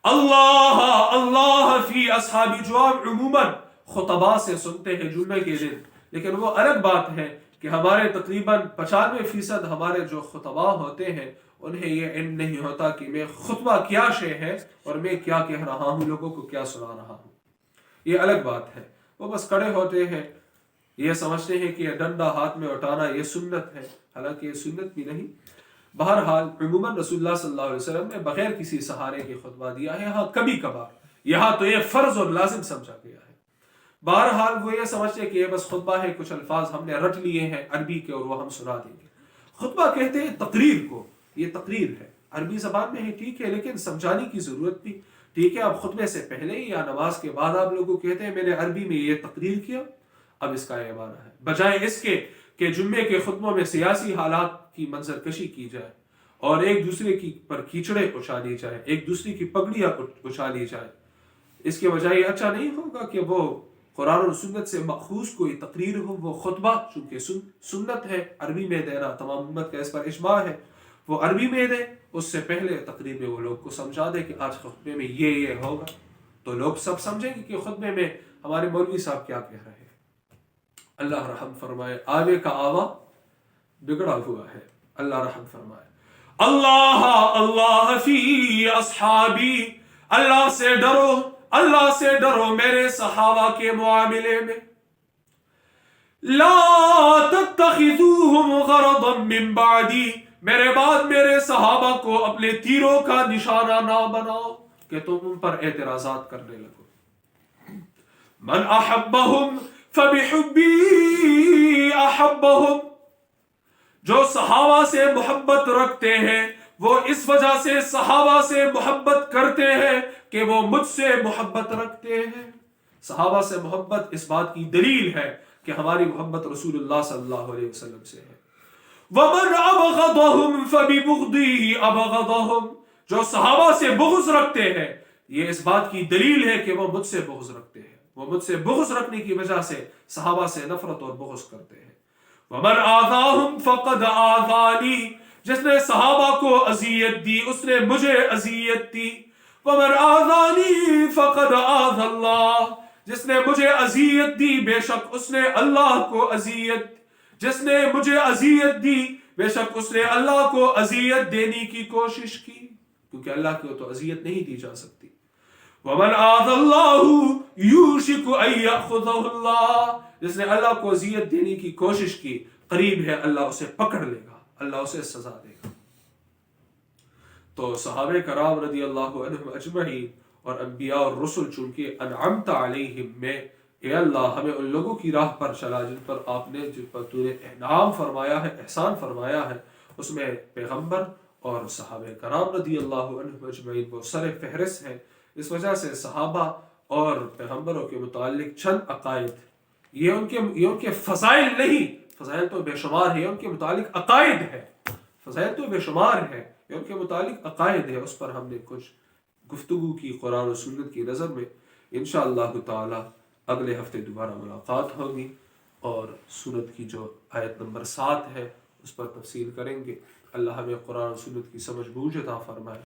اللہ فی اصحابی، جو آپ عموماً خطباء سے سنتے ہیں جمعے کے دن، لیکن وہ الگ بات ہے کہ ہمارے تقریباً 95% ہمارے جو خطباء ہوتے ہیں انہیں یہ علم نہیں ہوتا کہ میں خطبہ کیا شے ہے اور میں کیا کہہ رہا ہوں، لوگوں کو کیا سنا رہا ہوں، یہ الگ بات ہے۔ وہ بس کھڑے ہوتے ہیں، یہ سمجھتے ہیں کہ یہ ڈنڈا ہاتھ میں اٹھانا یہ سنت ہے، حالانکہ یہ سنت بھی نہیں۔ بہرحال عموماً رسول اللہ صلی اللہ علیہ وسلم نے بغیر کسی سہارے کے خطبہ دیا ہے، یہاں کبھی کبھار، یہاں تو یہ فرض اور لازم سمجھا گیا ہے۔ بہرحال وہ یہ سمجھتے کہ یہ بس خطبہ ہے، کچھ الفاظ ہم نے رٹ لیے ہیں عربی کے اور وہ ہم سنا دیں گے۔ خطبہ کہتے ہیں تقریر کو، یہ تقریر ہے، عربی زبان میں ہے ٹھیک ہے، لیکن سمجھانے کی ضرورت بھی ٹھیک ہے۔ اب خطبے سے پہلے یا نماز کے بعد آپ لوگوں کو کہتے ہیں میں نے عربی میں یہ تقریر کیا، اب اس کا یہ معنی ہے، بجائے اس کے کہ جمعے کے خطبوں میں سیاسی حالات کی منظر کشی کی جائے اور ایک دوسرے کی پر کیچڑے اچھالی جائے، ایک دوسرے کی پگڑیاں اچھالی جائے، اس کے بجائے اچھا نہیں ہوگا کہ وہ قرآن اور سنت سے ماخوذ کوئی تقریر ہو، وہ خطبہ چونکہ سنت ہے عربی میں دینا، تمام امت کا اس پر اجماع ہے، وہ عربی میں دے، اس سے پہلے تقریر میں وہ لوگ کو سمجھا دے کہ آج خطبے میں یہ ہوگا۔ تو لوگ سب سمجھیں گے کہ خطبے میں ہمارے مولوی صاحب کیا کہہ رہے ہیں۔ اللہ رحم فرمائے، آگے کا آوا بگڑا ہوا ہے۔ اللہ رحم فرمائے، اللہ اللہ فی اصحابی، اللہ سے ڈرو، اللہ سے ڈرو میرے صحابہ کے معاملے میں۔ لا تتخذوہم غرضا من بعدی، میرے بعد میرے صحابہ کو اپنے تیروں کا نشانہ نہ بناؤ کہ تم ان پر اعتراضات کرنے لگو۔ من احبہم فبحبی احبہم، جو صحابہ سے محبت رکھتے ہیں وہ اس وجہ سے صحابہ سے محبت کرتے ہیں کہ وہ مجھ سے محبت رکھتے ہیں۔ صحابہ سے محبت اس بات کی دلیل ہے کہ ہماری محبت رسول اللہ صلی اللہ علیہ وسلم سے ہے۔ وَمَنْ أَبْغَضَهُمْ فَبِبُغْضِهِ أَبْغَضَهُمْ، جو صحابہ سے بغض رکھتے ہیں یہ اس بات کی دلیل ہے کہ وہ مجھ سے بغض رکھتے ہیں، وہ مجھ سے بغض رکھنے کی وجہ سے صحابہ سے نفرت اور بغض کرتے ہیں۔ وَمَنْ آذَاهُمْ فَقَدْ آذَانِي، جس نے صحابہ کو اذیت دی اس نے مجھے اذیت دی۔ وَمَنْ آذَانِي فَقَدْ آذَى اللَّهُ، جس نے مجھے اذیت دی بے شک اس نے اللہ کو اذیت، جس نے مجھے اذیت دی بے شک اس نے اللہ کو اذیت دینے کی کوشش کی، کیونکہ اللہ کو تو اذیت نہیں دی جا سکتی۔ وَمَنْ آذَى اللَّهُ يُوشِكُ أَن يَأْخُذَهُ اللَّهُ، جس نے اللہ کو اذیت دینے کی کوشش کی قریب ہے اللہ اسے پکڑ لے گا، اللہ اسے سزا دے گا۔ تو صحابہ کرام رضی اللہ عنہم اجمعین اور انبیاء اور رسل چونکہ انعمت علیہم میں، اے اللہ ہمیں ان لوگوں کی راہ پر چلا جن پر آپ نے، جن پر تو نے انعام فرمایا ہے، احسان فرمایا ہے، اس میں پیغمبر اور صحابہ کرام رضی اللہ عنہم اجمعین وہ سر فہرست ہیں۔ اس وجہ سے صحابہ اور پیغمبروں کے متعلق چند عقائد، یہ ان کے فضائل نہیں، فضائل تو بے شمار ہے، ان کے متعلق عقائد ہے، فضائل تو بے شمار ہے، یہ ان کے متعلق عقائد ہے، اس پر ہم نے کچھ گفتگو کی قرآن و سنت کی نظر میں۔ انشاءاللہ تعالی اگلے ہفتے دوبارہ ملاقات ہوگی اور سورت کی جو آیت نمبر 7 ہے اس پر تفصیل کریں گے۔ اللہ ہمیں قرآن و سنت کی سمجھ بوجھ عطا فرمائے۔